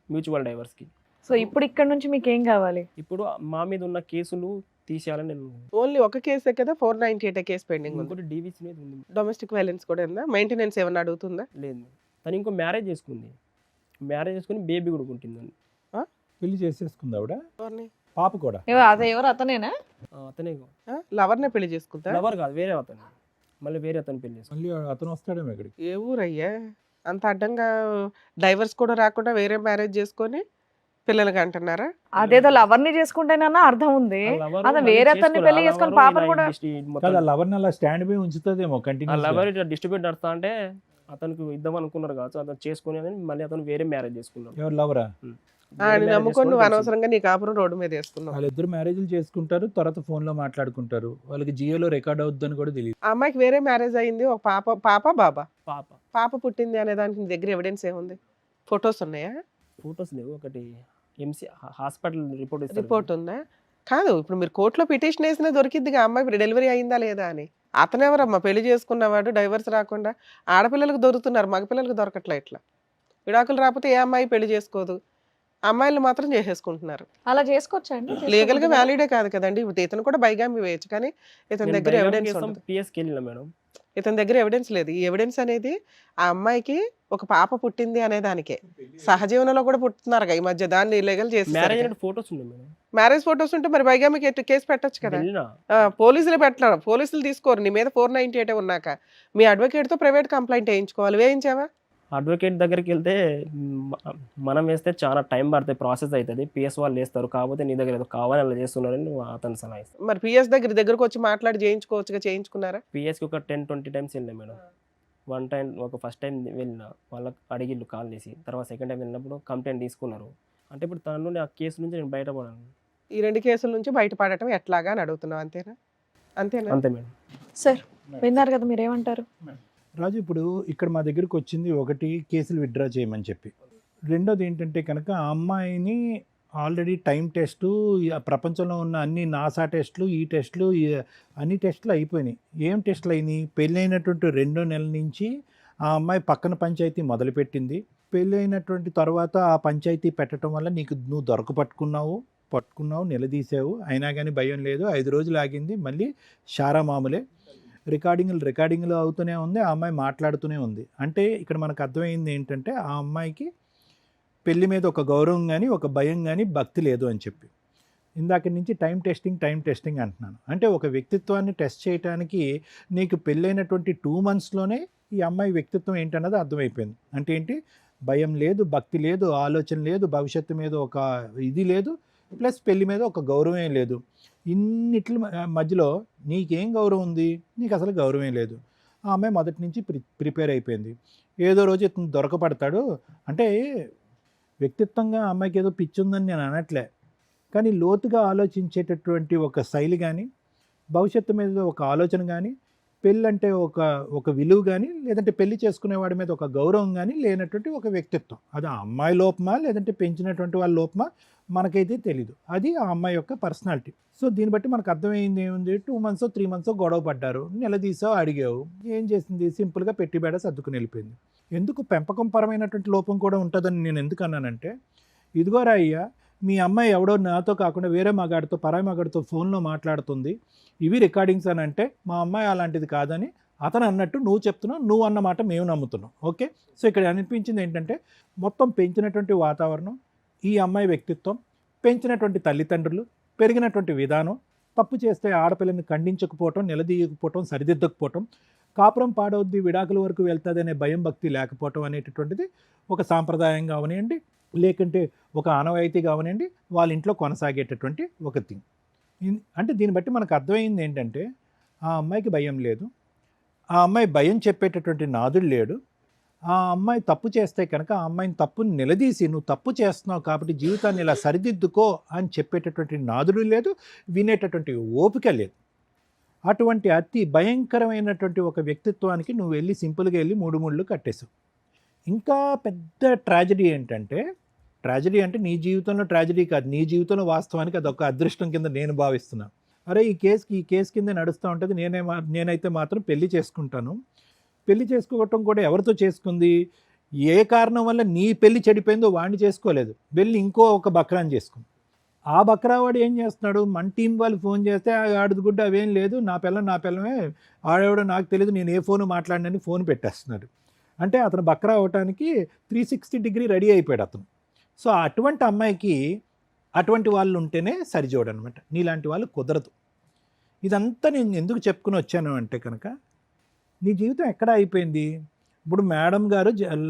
మ్యూచువల్ డైవర్స్కి. సో ఇప్పుడు ఇక్కడ నుంచి మీకు ఏం కావాలి? ఇప్పుడు మా మీద ఉన్న కేసులు తీసేయాలని నేను. ఓన్లీ ఒక కేసే కదా 498 కేసు పెండింగ్ ఉంది. ఇంకోటి డీవీసీ మీద ఉంది. డొమెస్టిక్ వైలెన్స్ కూడా ఉందా? మెయింటెనెన్స్ ఏమన్నా అడుగుతుందా? లేదు, తను ఇంకో మ్యారేజ్ చేసుకుని బేబీ కూడా పుట్టిందండి. పెళ్లి చేసేసుకుంది ఆవిడ, ఎవరిని? పాప కూడా. ఎవరు అతనేనా? అతనే లవర్నే పెళ్లి చేసుకుంటా? లవర్ కాదు, వేరే అతను, మళ్ళీ వేరే అతను పెళ్లి చేసుకుని. మళ్ళీ అతను వస్తాడేమో ఇక్కడికి. ఏ ఊరయ్యా? అంత అడ్డంగా డైవర్స్ కూడా రాకుండా వేరే మ్యారేజ్ చేసుకొని పిల్లలకి అంటున్నారా? అదేదో లవర్ని చేసుకుంటేనన్నా అర్థం ఉంది. అదే వేరే అతన్ని పెళ్లి చేసుకొని పాపను కూడా కాదు, లవర్ని అలా స్టాండ్ బై ఉంచుతుందేమో కంటిన్యూ. లవర్ డిస్ట్రిబ్యూట్ నడుస్తా అంటే అతనికి ఇద్దాం అనుకున్నారు కావచ్చు, అతను చేసుకుని అని మళ్ళీ అతను వేరే మ్యారేజ్ చేసుకున్నాడు. ఎవరు లవరా? ఆయన నమ్ముకొని నువ్వు అనవసరంగా నీ కాపురం రోడ్డు మీద వేసుకున్నావు. వాళ్ళిద్దరు మ్యారేజ్లు చేసుకుంటారు, తర్వాత ఫోన్ లో మాట్లాడుకుంటారు, వాళ్ళకి జియోలో రికార్డ్ అవుద్దని కూడా తెలియదు. ఆ అమ్మాయికి వేరే మ్యారేజ్ అయింది, ఒక బాబా పాప పాప పుట్టింది అనే దానికి నీ దగ్గర ఎవిడెన్స్ ఏముంది? ఫొటోస్ ఉన్నాయా? ఫొటోస్ లేవు, ఒకటి ఎంసీ హాస్పిటల్ రిపోర్ట్ ఉందా? కాదు, ఇప్పుడు మీరు కోర్టులో పిటిషన్ వేసినా దొరికిద్దిగా అమ్మాయి ఇప్పుడు డెలివరీ అయిందా లేదా అని. అతనెవరమ్మా పెళ్లి చేసుకున్నవాడు డైవర్స్ రాకుండా? ఆడపిల్లలకు దొరుకుతున్నారు, మగపిల్లలకు దొరకట్లే. ఇట్లా విడాకులు రాకపోతే ఏ అమ్మాయి పెళ్లి చేసుకోదు, అమ్మాయిలు మాత్రం చేసేసుకుంటున్నారు. అలా చేసుకోవచ్చండి? లీగల్ గా వ్యాలిడే కాదు కదండి. ఇప్పుడు ఇతను కూడా బైగామి వేయచ్చు, కానీ ఇతని దగ్గర ఎవిడెన్స్ ఉండదు. పిఎస్కి వెళ్ళిన మేడం, ఇతని దగ్గర ఎవిడెన్స్ లేదు. ఈ ఎవిడెన్స్ అనేది ఆ అమ్మాయికి ఒక పాప పుట్టింది అనే దానికే. సహజీవనంలో కూడా పుట్టుతున్నారు ఈ మధ్య, దాన్ని ఇల్లీగల్ చేసి మ్యారేజ్ ఫొటోస్ ఉన్నాయి మేడం. మ్యారేజ్ ఫొటోస్ ఉంటే మరి బైగామికి కేసు పెట్టొచ్చు కదా. పోలీసులు పెట్టరు, పోలీసులు తీసుకోరు నీ మీద 498 ఉన్నాక. మీ అడ్వకేట్ తో ప్రైవేట్ కంప్లైంట్ వేయించుకోవాలి. వేయించావా? అడ్వకేట్ దగ్గరికి వెళ్తే మనం వేస్తే చాలా టైం పడుతుంది, ప్రాసెస్ అవుతుంది, పిఎస్ వాళ్ళు వేస్తారు. కాకపోతే నీ దగ్గర ఏదో కావాలని అలా చేస్తున్నారని అతను సలహా ఇస్తాను. మరి పిఎస్ దగ్గరకు వచ్చి మాట్లాడి చేయించుకోవచ్చుగా, చేయించుకున్నారా? పిఎస్కి ఒక 10-20 times వెళ్ళినా మేడం. వన్ టైం, ఒక ఫస్ట్ టైం వెళ్ళిన వాళ్ళకి అడిగిళ్ళు కాల్ చేసి, తర్వాత సెకండ్ టైం వెళ్ళినప్పుడు కంప్లైంట్ తీసుకున్నారు. అంటే ఇప్పుడు తన నుండి ఆ కేసు నుంచి నేను బయటపడాను. ఈ 2 కేసుల నుంచి బయటపడటం ఎట్లాగా అని అడుగుతున్నావు, అంతేనా? అంతేనా? అంతే మేడం. సార్ విన్నారు కదా, మీరేమంటారు? రాజు, ఇప్పుడు ఇక్కడ మా దగ్గరికి వచ్చింది ఒకటి, కేసులు విత్డ్రా చేయమని చెప్పి. రెండోది ఏంటంటే కనుక ఆ అమ్మాయిని ఆల్రెడీ టైం టెస్టు, ప్రపంచంలో ఉన్న అన్ని నాసా టెస్టులు, ఈ టెస్టులు, అన్ని టెస్టులు అయిపోయినాయి. ఏం టెస్టులు అయినాయి? పెళ్ళైనటువంటి 2 నెలల నుంచి ఆ అమ్మాయి పక్కన పంచాయతీ మొదలుపెట్టింది. పెళ్ళైనటువంటి తర్వాత ఆ పంచాయతీ పెట్టడం వల్ల నువ్వు పట్టుకున్నావు, నిలదీసావు, అయినా కానీ భయం లేదు. 5 రోజులు ఆగింది, మళ్ళీ షారా మామూలే. రికార్డింగ్లు అవుతూనే ఉంది, ఆ అమ్మాయి మాట్లాడుతూనే ఉంది. అంటే ఇక్కడ మనకు అర్థమైంది ఏంటంటే ఆ అమ్మాయికి పెళ్లి మీద ఒక గౌరవం కానీ, ఒక భయం కానీ, భక్తి లేదు అని చెప్పి. ఇందాక నుంచి టైం టెస్టింగ్ అంటున్నాను. అంటే ఒక వ్యక్తిత్వాన్ని టెస్ట్ చేయడానికి నీకు పెళ్ళైనటువంటి 2 monthsలోనే ఈ అమ్మాయి వ్యక్తిత్వం ఏంటన్నది అర్థమైపోయింది. అంటే ఏంటి? భయం లేదు, భక్తి లేదు, ఆలోచన లేదు, భవిష్యత్తు మీద ఒక ఇది లేదు, ప్లస్ పెళ్లి మీద ఒక గౌరవం లేదు. ఇన్నిట్ల మధ్యలో నీకేం గౌరవం ఉంది? నీకు అసలు గౌరవం లేదు. ఆ అమ్మాయి మొదటి నుంచి ప్రిపేర్ అయిపోయింది. ఏదో రోజు ఇతను దొరకపడతాడు. అంటే వ్యక్తిత్వంగా అమ్మాయికి ఏదో పిచ్చి ఉందని నేను అనట్లే, కానీ లోతుగా ఆలోచించేటటువంటి ఒక శైలి కానీ, భవిష్యత్తు మీద ఒక ఆలోచన కానీ, పెళ్ళి అంటే ఒక విలువ కానీ, లేదంటే పెళ్లి చేసుకునేవాడి మీద ఒక గౌరవం కానీ లేనటువంటి ఒక వ్యక్తిత్వం. అది ఆ అమ్మాయి లోపమా లేదంటే పెంచినటువంటి వాళ్ళ లోపమా మనకైతే తెలీదు. అది ఆ అమ్మాయి యొక్క పర్సనాలిటీ. సో దీన్ని బట్టి మనకు అర్థమైంది ఏముంది? 2 months 3 months గొడవ పడ్డారు, నిలదీసావు, అడిగావు, ఏం చేసింది? సింపుల్గా పెట్టుబేడ సర్దుకుని వెళ్ళిపోయింది. ఎందుకు పెంపకం పరమైనటువంటి లోపం కూడా ఉంటుందని నేను ఎందుకు అన్నానంటే, ఇదిగోరా అయ్యా, మీ అమ్మాయి ఎవడో నాతో కాకుండా వేరే మగాడితో, పరాయి మగాడితో ఫోన్లో మాట్లాడుతుంది, ఇవి రికార్డింగ్స్ అని అంటే మా అమ్మాయి అలాంటిది కాదని అతను అన్నట్టు నువ్వు చెప్తున్నావు, నువ్వు అన్నమాట మేము నమ్ముతున్నాం. ఓకే, సో ఇక్కడ అనిపించింది ఏంటంటే మొత్తం పెంచినటువంటి వాతావరణం, ఈ అమ్మాయి వ్యక్తిత్వం, పెంచినటువంటి తల్లిదండ్రులు, పెరిగినటువంటి విధానం, తప్పు చేస్తే ఆడపిల్లని ఖండించకపోవటం, నిలదీయకపోవటం, సరిదిద్దకపోవటం, కాపురం పాడవద్ది, విడాకుల వరకు వెళ్తుంది అనే భయం భక్తి లేకపోవటం అనేటటువంటిది ఒక సాంప్రదాయం కావనివ్వండి, లేకుంటే ఒక ఆనవాయితీ కావనివ్వండి, వాళ్ళ ఇంట్లో కొనసాగేటటువంటి ఒక థింగ్. అంటే దీన్ని బట్టి మనకు అర్థమైంది ఏంటంటే ఆ అమ్మాయికి భయం లేదు, ఆ అమ్మాయి భయం చెప్పేటటువంటి నాదుడు లేడు. ఆ అమ్మాయి తప్పు చేస్తే కనుక ఆ అమ్మాయిని తప్పుని నిలదీసి నువ్వు తప్పు చేస్తున్నావు కాబట్టి జీవితాన్ని ఇలా సరిదిద్దుకో అని చెప్పేటటువంటి నాదుడు లేదు, వినేటటువంటి ఓపిక లేదు. అటువంటి అతి భయంకరమైనటువంటి ఒక వ్యక్తిత్వానికి నువ్వు వెళ్ళి సింపుల్గా వెళ్ళి 3 ముళ్ళు కట్టేశావు. ఇంకా పెద్ద ట్రాజడీ ఏంటంటే, ట్రాజడీ అంటే నీ జీవితంలో ట్రాజడీ కాదు, నీ జీవితంలో వాస్తవానికి అదొక అదృష్టం కింద నేను భావిస్తున్నాను. అరే ఈ కేసు కింద నడుస్తూ ఉంటుంది, నేనైతే మాత్రం పెళ్లి చేసుకుంటాను. పెళ్లి చేసుకోవటం కూడా ఎవరితో చేసుకుంది? ఏ కారణం వల్ల నీ పెళ్లి చెడిపోయిందో వాడిని చేసుకోలేదు, వెళ్ళి ఒక బక్రాన్ని చేసుకుంది. ఆ బక్రావాడు ఏం చేస్తున్నాడు? మన టీం వాళ్ళు ఫోన్ చేస్తే ఆడుది గుడ్డ అవేం లేదు, నా పిల్లమే, ఆడేవాడో నాకు తెలియదు, నేను ఏ ఫోను మాట్లాడినని ఫోన్ పెట్టేస్తున్నాడు. అంటే అతను బక్రా అవటానికి 360 degree రెడీ అయిపోయాడు అతను. సో అటువంటి అమ్మాయికి అటువంటి వాళ్ళు ఉంటేనే సరిజోడు అనమాట, నీలాంటి వాళ్ళు కుదరదు. ఇదంతా నేను ఎందుకు చెప్పుకుని వచ్చాను అంటే కనుక, నీ జీవితం ఎక్కడ అయిపోయింది? ఇప్పుడు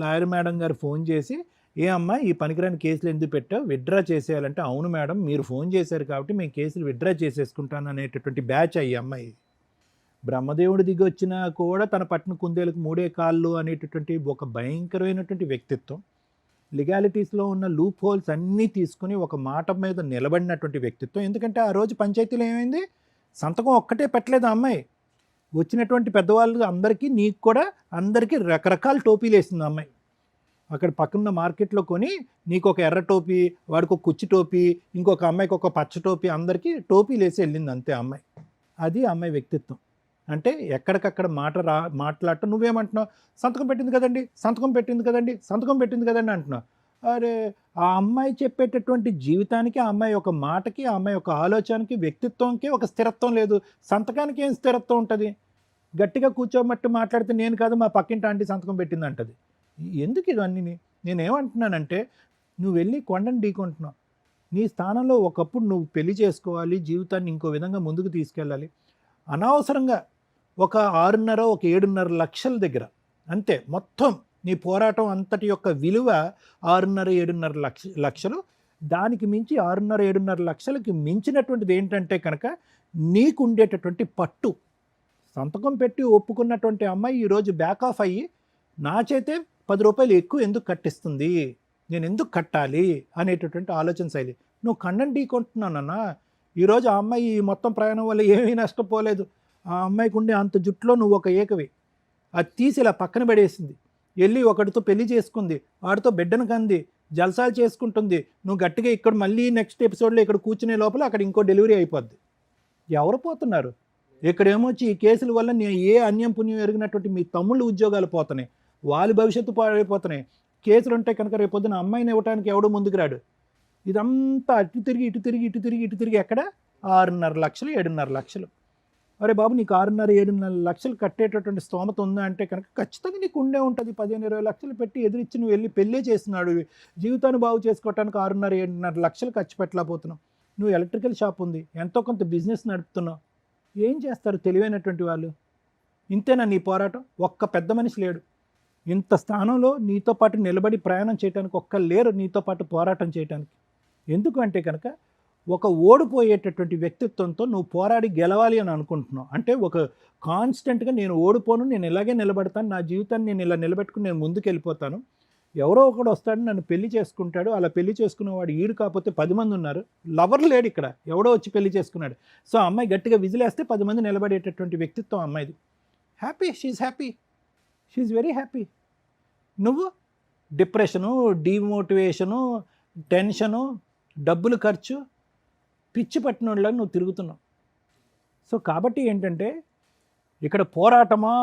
లాయర్ మేడం గారు ఫోన్ చేసి, ఏ అమ్మా ఈ పనికిరాని కేసులు ఎందుకు పెట్టావు, విత్డ్రా చేసేయాలంటే, అవును మేడం మీరు ఫోన్ చేశారు కాబట్టి మేము కేసులు విత్డ్రా చేసేసుకుంటాను అనేటటువంటి బ్యాచ్ ఈ అమ్మాయి. బ్రహ్మదేవుడు దిగి వచ్చినా కూడా తన పట్టిన కుందేలకు 3 కాళ్ళు అనేటటువంటి ఒక భయంకరమైనటువంటి వ్యక్తిత్వం, లీగాలిటీస్లో ఉన్న లూప్ హోల్స్ అన్నీ తీసుకుని ఒక మాట మీద నిలబడినటువంటి వ్యక్తిత్వం. ఎందుకంటే ఆ రోజు పంచాయతీలో ఏమైంది? సంతకం ఒక్కటే పెట్టలేదు ఆ అమ్మాయి. వచ్చినటువంటి పెద్దవాళ్ళు అందరికీ, నీకు కూడా అందరికీ రకరకాల టోపీలు వేసింది అమ్మాయి. అక్కడ పక్కన మార్కెట్లో కొని నీకు ఒక ఎర్ర టోపీ, వాడికి ఒక కుచ్చి టోపీ, ఇంకొక అమ్మాయికి ఒక పచ్చ టోపీ, అందరికీ టోపీలు వేసి వెళ్ళింది అంతే అమ్మాయి. అది అమ్మాయి వ్యక్తిత్వం. అంటే ఎక్కడికక్కడ మాట్లాడటం. నువ్వేమంటున్నావు? సంతకం పెట్టింది కదండి అంటున్నావు. అరే ఆ అమ్మాయి చెప్పేటటువంటి జీవితానికి, ఆ అమ్మాయి ఒక మాటకి, ఆ అమ్మాయి ఒక ఆలోచనకి, వ్యక్తిత్వంకి ఒక స్థిరత్వం లేదు. సంతకానికి ఏం స్థిరత్వం ఉంటుంది? గట్టిగా కూర్చోబట్టి మాట్లాడితే నేను కాదు మా పక్కింటి ఆంటీ సంతకం పెట్టింది అంటది. ఎందుకు ఇవన్నీ? నేనేమంటున్నానంటే, నువ్వు వెళ్ళి కొండని ఢీకొంటున్నావు. నీ స్థానంలో ఒకప్పుడు నువ్వు పెళ్లి చేసుకోవాలి, జీవితాన్ని ఇంకో విధంగా ముందుకు తీసుకెళ్ళాలి. అనవసరంగా ఒక 7.5 లక్షల దగ్గర అంతే మొత్తం నీ పోరాటం అంతటి యొక్క విలువ 6.5-7.5 లక్షలు. దానికి మించి 6.5-7.5 లక్షలకి మించినటువంటిది ఏంటంటే కనుక నీకు ఉండేటటువంటి పట్టు. సంతకం పెట్టి ఒప్పుకున్నటువంటి అమ్మాయి ఈరోజు బ్యాక్ ఆఫ్ అయ్యి నా చేతే 10 రూపాయలు ఎక్కువ ఎందుకు కట్టిస్తుంది? నేను ఎందుకు కట్టాలి అనేటటువంటి ఆలోచన శైలి. నువ్వు కండం ఢీకొంటున్నానన్నా. ఈరోజు ఆ అమ్మాయి ఈ మొత్తం ప్రయాణం వల్ల ఏమీ నష్టపోలేదు. ఆ అమ్మాయికి ఉండే అంత జుట్టులో నువ్వు ఒక ఏకవి. అది తీసి ఇలా పక్కన పడేసింది. వెళ్ళి ఒకటితో పెళ్లి చేసుకుంది, వాడితో బిడ్డను కంది, జల్సాలు చేసుకుంటుంది. నువ్వు గట్టిగా ఇక్కడ మళ్ళీ నెక్స్ట్ ఎపిసోడ్లో ఇక్కడ కూర్చునే లోపల అక్కడ ఇంకో డెలివరీ అయిపోద్ది. ఎవరు పోతున్నారు? ఇక్కడేమొచ్చి ఈ కేసుల వల్ల ఏ అన్యం పుణ్యం ఎరిగినటువంటి మీ తమ్ముళ్ళు ఉద్యోగాలు పోతున్నాయి, వాళ్ళ భవిష్యత్తు పాడైపోతున్నాయి. కేసులు ఉంటే కనుక రేపొద్దున అమ్మాయిని ఇవ్వడానికి ఎవడో ముందుకు రాడు. ఇదంతా అటు తిరిగి ఎక్కడ 6.5 లక్షలు 7.5 లక్షలు. అరే బాబు, నీకు 6.5-7.5 లక్షలు కట్టేటటువంటి స్తోమత ఉందా అంటే కనుక ఖచ్చితంగా నీకు ఉండే ఉంటుంది. 15-20 లక్షలు పెట్టి ఎదిరించి నువ్వు వెళ్ళి పెళ్ళే చేస్తున్నాడు. జీవితాన్ని బాగు చేసుకోవడానికి 6.5-7.5 లక్షలు ఖర్చు పెట్టలేకపోతున్నావు. నువ్వు ఎలక్ట్రికల్ షాప్ ఉంది, ఎంతో కొంత బిజినెస్ నడుపుతున్నావు. ఏం చేస్తారు తెలివైనటువంటి వాళ్ళు? ఇంతేనా నీ పోరాటం? ఒక్క పెద్ద మనిషి లేడు ఇంత స్థానంలో నీతో పాటు నిలబడి ప్రయాణం చేయడానికి. ఒక్కరు లేరు నీతో పాటు పోరాటం చేయడానికి. ఎందుకు అంటే కనుక ఒక ఓడిపోయేటటువంటి వ్యక్తిత్వంతో నువ్వు పోరాడి గెలవాలి అని అనుకుంటున్నావు. అంటే ఒక కాన్స్టెంట్గా నేను ఓడిపోను, నేను ఇలాగే నిలబడతాను, నా జీవితాన్ని నేను ఇలా నిలబెట్టుకుని నేను ముందుకు వెళ్ళిపోతాను. ఎవరో ఒకడు వస్తాడు, నన్ను పెళ్లి చేసుకుంటాడు. అలా పెళ్లి చేసుకునేవాడు ఈడు కాకపోతే 10 మంది ఉన్నారు. లవర్ లేడు ఇక్కడ, ఎవడో వచ్చి పెళ్లి చేసుకున్నాడు. సో అమ్మాయి గట్టిగా విజిలేస్తే 10 మంది నిలబడేటటువంటి వ్యక్తిత్వం అమ్మాయిది. Happy, she very happy. నువ్వు డిప్రెషను, డీమోటివేషను, టెన్షను, డబ్బులు ఖర్చు, పిచ్చి పట్టిన వాళ్ళ నువ్వు తిరుగుతున్నావు. సో కాబట్టి ఏంటంటే ఇక్కడ పోరాటమా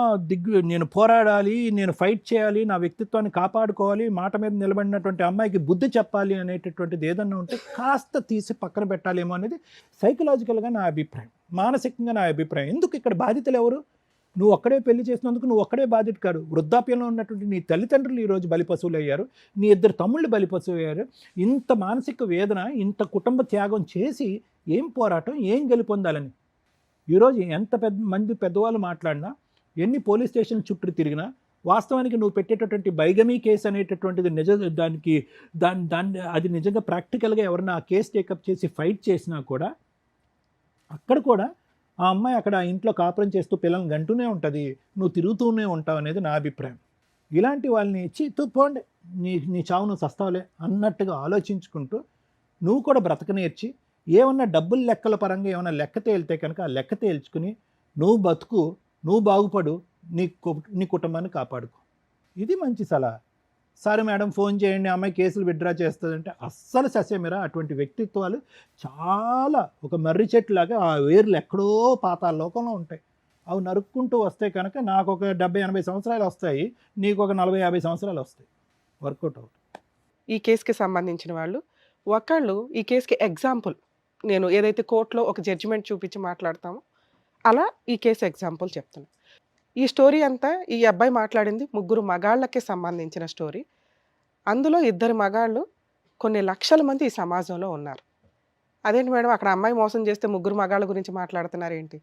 నేను పోరాడాలి, నేను ఫైట్ చేయాలి, నా వ్యక్తిత్వాన్ని కాపాడుకోవాలి, మాట మీద నిలబడినటువంటి అమ్మాయికి బుద్ధి చెప్పాలి అనేటటువంటిది ఏదన్నా ఉంటే కాస్త తీసి పక్కన పెట్టాలేమో అనేది సైకలాజికల్గా నా అభిప్రాయం, మానసికంగా నా అభిప్రాయం. ఎందుకు ఇక్కడ బాధితులు ఎవరు? నువ్వు ఒక్కడే పెళ్లి చేసినందుకు నువ్వు ఒక్కడే బాధిత కాదు. వృద్ధాప్యంలో ఉన్నటువంటి నీ తల్లిదండ్రులు ఈరోజు బలిపశువులు అయ్యారు, నీ 2 తమ్ముళ్ళు బలిపశువు అయ్యారు. ఇంత మానసిక వేదన, ఇంత కుటుంబ త్యాగం చేసి ఏం పోరాటం, ఏం గెలుపొందాలని? ఈరోజు ఎంత మంది పెద్దవాళ్ళు మాట్లాడినా, ఎన్ని పోలీస్ స్టేషన్ చుట్టూ తిరిగినా, వాస్తవానికి నువ్వు పెట్టేటటువంటి బైగమీ కేసు అనేటటువంటిది అది నిజంగా ప్రాక్టికల్గా ఎవరైనా ఆ కేసు టేకప్ చేసి ఫైట్ చేసినా కూడా అక్కడ కూడా ఆ అమ్మాయి అక్కడ ఆ ఇంట్లో కాపురం చేస్తూ పిల్లల్ని గంటూనే ఉంటుంది, నువ్వు తిరుగుతూనే ఉంటావు అనేది నా అభిప్రాయం. ఇలాంటి వాళ్ళని ఇచ్చి పోండి, నీ చావు నువ్వు సస్తావులే అన్నట్టుగా ఆలోచించుకుంటూ నువ్వు కూడా బ్రతక నేర్చి ఏమన్నా డబ్బుల లెక్కల పరంగా ఏమన్నా లెక్క తేలితే కనుక ఆ లెక్క తేల్చుకుని నువ్వు బతుకు, నువ్వు బాగుపడు, నీ కుటుంబాన్ని కాపాడుకో. ఇది మంచి సలహా. సరే మేడం ఫోన్ చేయండి, అమ్మాయి కేసులు విత్డ్రా చేస్తుందంటే అస్సలు ససేమిరా. అటువంటి వ్యక్తిత్వాలు చాలా ఒక మర్రి చెట్టులాగా ఆ వేర్లు ఎక్కడో పాతాళ లోకంలో ఉంటాయి. అవి నరుక్కుంటూ వస్తే కనుక నాకు ఒక 70-80 సంవత్సరాలు వస్తాయి, నీకు ఒక 40-50 సంవత్సరాలు వస్తాయి. వర్కౌట్ అవుతుంది. ఈ కేసుకి సంబంధించిన వాళ్ళు ఒకళ్ళు ఈ కేసుకి ఎగ్జాంపుల్, నేను ఏదైతే కోర్టులో ఒక జడ్జిమెంట్ చూపించి మాట్లాడతామో అలా ఈ కేసు ఎగ్జాంపుల్ చెప్తాను. ఈ స్టోరీ అంతా ఈ అబ్బాయి మాట్లాడింది 3 మగాళ్ళకి సంబంధించిన స్టోరీ. అందులో 2 మగాళ్ళు కొన్ని లక్షల మంది ఈ సమాజంలో ఉన్నారు. అదేంటి మేడం అక్కడ అమ్మాయి మోసం చేస్తే 3 మగాళ్ళ గురించి మాట్లాడుతున్నారు ఏంటి?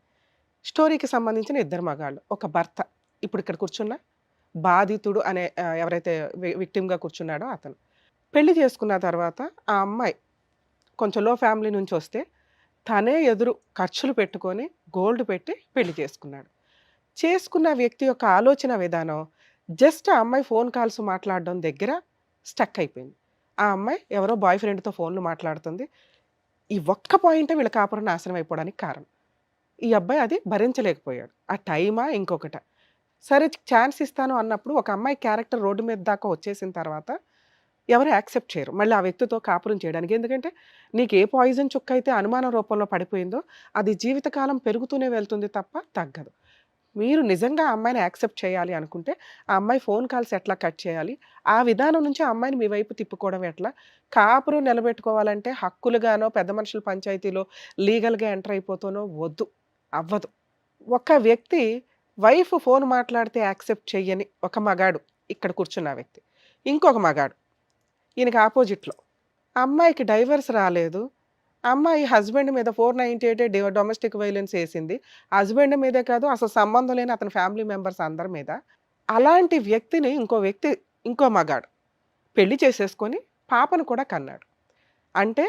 స్టోరీకి సంబంధించిన 2 మగాళ్ళు, ఒక భర్త, ఇప్పుడు ఇక్కడ కూర్చున్న బాధితుడు అనే ఎవరైతే విక్టిమ్గా కూర్చున్నాడో అతను. పెళ్లి చేసుకున్న తర్వాత ఆ అమ్మాయి కొంచెం లో ఫ్యామిలీ నుంచి వస్తే తనే ఎదురు ఖర్చులు పెట్టుకొని గోల్డ్ పెట్టి పెళ్లి చేసుకున్నాడు. చేసుకున్న వ్యక్తి యొక్క ఆలోచన విధానం జస్ట్ ఆ అమ్మాయి ఫోన్ కాల్స్ మాట్లాడడం దగ్గర స్టక్ అయిపోయింది. ఆ అమ్మాయి ఎవరో బాయ్ ఫ్రెండ్తో ఫోన్లు మాట్లాడుతుంది. ఈ ఒక్క పాయింటే వీళ్ళ కాపురం నాశనం అయిపోవడానికి కారణం. ఈ అబ్బాయి అది భరించలేకపోయాడు. ఆ టైమా ఇంకొకట. సరే ఛాన్స్ ఇస్తాను అన్నప్పుడు ఒక అమ్మాయి క్యారెక్టర్ రోడ్డు మీద దాకా వచ్చేసిన తర్వాత ఎవరు యాక్సెప్ట్ చేయరు మళ్ళీ ఆ వ్యక్తితో కాపురం చేయడానికి. ఎందుకంటే నీకు ఏ పాయిజన్ చుక్క అయితే అనుమానం రూపంలో పడిపోయిందో అది జీవితకాలం పెరుగుతూనే వెళ్తుంది తప్ప తగ్గదు. మీరు నిజంగా ఆ అమ్మాయిని యాక్సెప్ట్ చేయాలి అనుకుంటే ఆ అమ్మాయి ఫోన్ కాల్స్ ఎట్లా కట్ చేయాలి, ఆ విధానం నుంచి ఆ అమ్మాయిని మీ వైపు తిప్పుకోవడం ఎట్లా, కాపురం నిలబెట్టుకోవాలంటే హక్కులుగానో పెద్ద మనుషుల పంచాయతీలో లీగల్గా ఎంటర్ అయిపోతానో వద్దు, అవ్వదు. ఒక వ్యక్తి వైఫ్ ఫోన్ మాట్లాడితే యాక్సెప్ట్ చెయ్యని ఒక మగాడు ఇక్కడ కూర్చున్న వ్యక్తి, ఇంకొక మగాడు ఈయనకి ఆపోజిట్లో, అమ్మాయికి డైవర్స్ రాలేదు, అమ్మాయి హస్బెండ్ మీద 498 డొమెస్టిక్ వైలెన్స్ వేసింది, హస్బెండ్ మీదే కాదు అసలు సంబంధం లేని అతని ఫ్యామిలీ మెంబర్స్ అందరి మీద. అలాంటి వ్యక్తిని ఇంకో మగాడు పెళ్లి చేసేసుకొని పాపను కూడా కన్నాడు. అంటే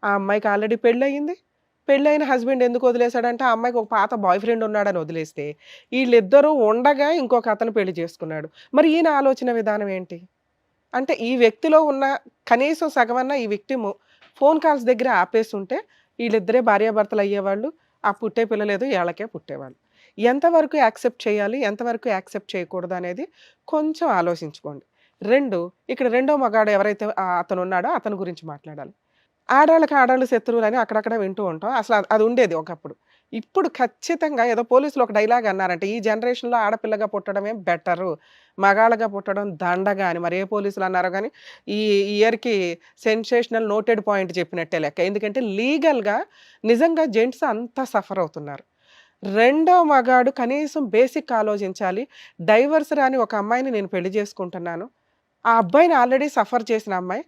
ఆ అమ్మాయికి ఆల్రెడీ పెళ్ళయింది, పెళ్ళైన హస్బెండ్ ఎందుకు వదిలేశాడంటే ఆ అమ్మాయికి ఒక పాత బాయ్ ఫ్రెండ్ ఉన్నాడని వదిలేస్తే వీళ్ళిద్దరూ ఉండగా ఇంకొక అతను పెళ్లి చేసుకున్నాడు. మరి ఈయన ఆలోచన విధానం ఏంటి? అంటే ఈ వ్యక్తిలో ఉన్న కనీసం సగమన్నా ఈ విక్టిమ్ ఫోన్ కాల్స్ దగ్గర ఆపేసి ఉంటే వీళ్ళిద్దరే భార్యాభర్తలు అయ్యేవాళ్ళు, ఆ పుట్టే పిల్లలేదు ఏళ్ళకే పుట్టేవాళ్ళు. ఎంతవరకు యాక్సెప్ట్ చేయాలి, ఎంతవరకు యాక్సెప్ట్ చేయకూడదు అనేది కొంచెం ఆలోచించుకోండి. 2 ఇక్కడ రెండో మగాడు ఎవరైతే అతను ఉన్నాడో అతని గురించి మాట్లాడాలి. ఆడాళ్ళకి ఆడాళ్ళు శత్రువులని అక్కడక్కడ వింటూ ఉంటాం. అసలు అది ఉండేది ఒకప్పుడు. ఇప్పుడు ఖచ్చితంగా ఏదో పోలీసులు ఒక డైలాగ్ అన్నారంట, ఈ జనరేషన్‌లో ఆడపిల్లగా పుట్టడమే బెటరు. మగాళ్ళగా పుట్టడం దండగా అని. మరి ఏ పోలీసులు అన్నారో గానీ, ఈ ఇయర్‌కి సెన్సేషనల్ నోటెడ్ పాయింట్ చెప్పినట్టే లెక్క. ఎందుకంటే లీగల్‌గా నిజంగా జెంట్స్ అంతా సఫర్ అవుతున్నారు. రెండో మగాడు కనీసం బేసిక్ ఆలోచించాలి. డైవర్స్ రాని ఒక అమ్మాయిని నేను పెళ్లి చేసుకుంటున్నాను. ఆ అబ్బాయిని ఆల్రెడీ సఫర్ చేసిన అమ్మాయి.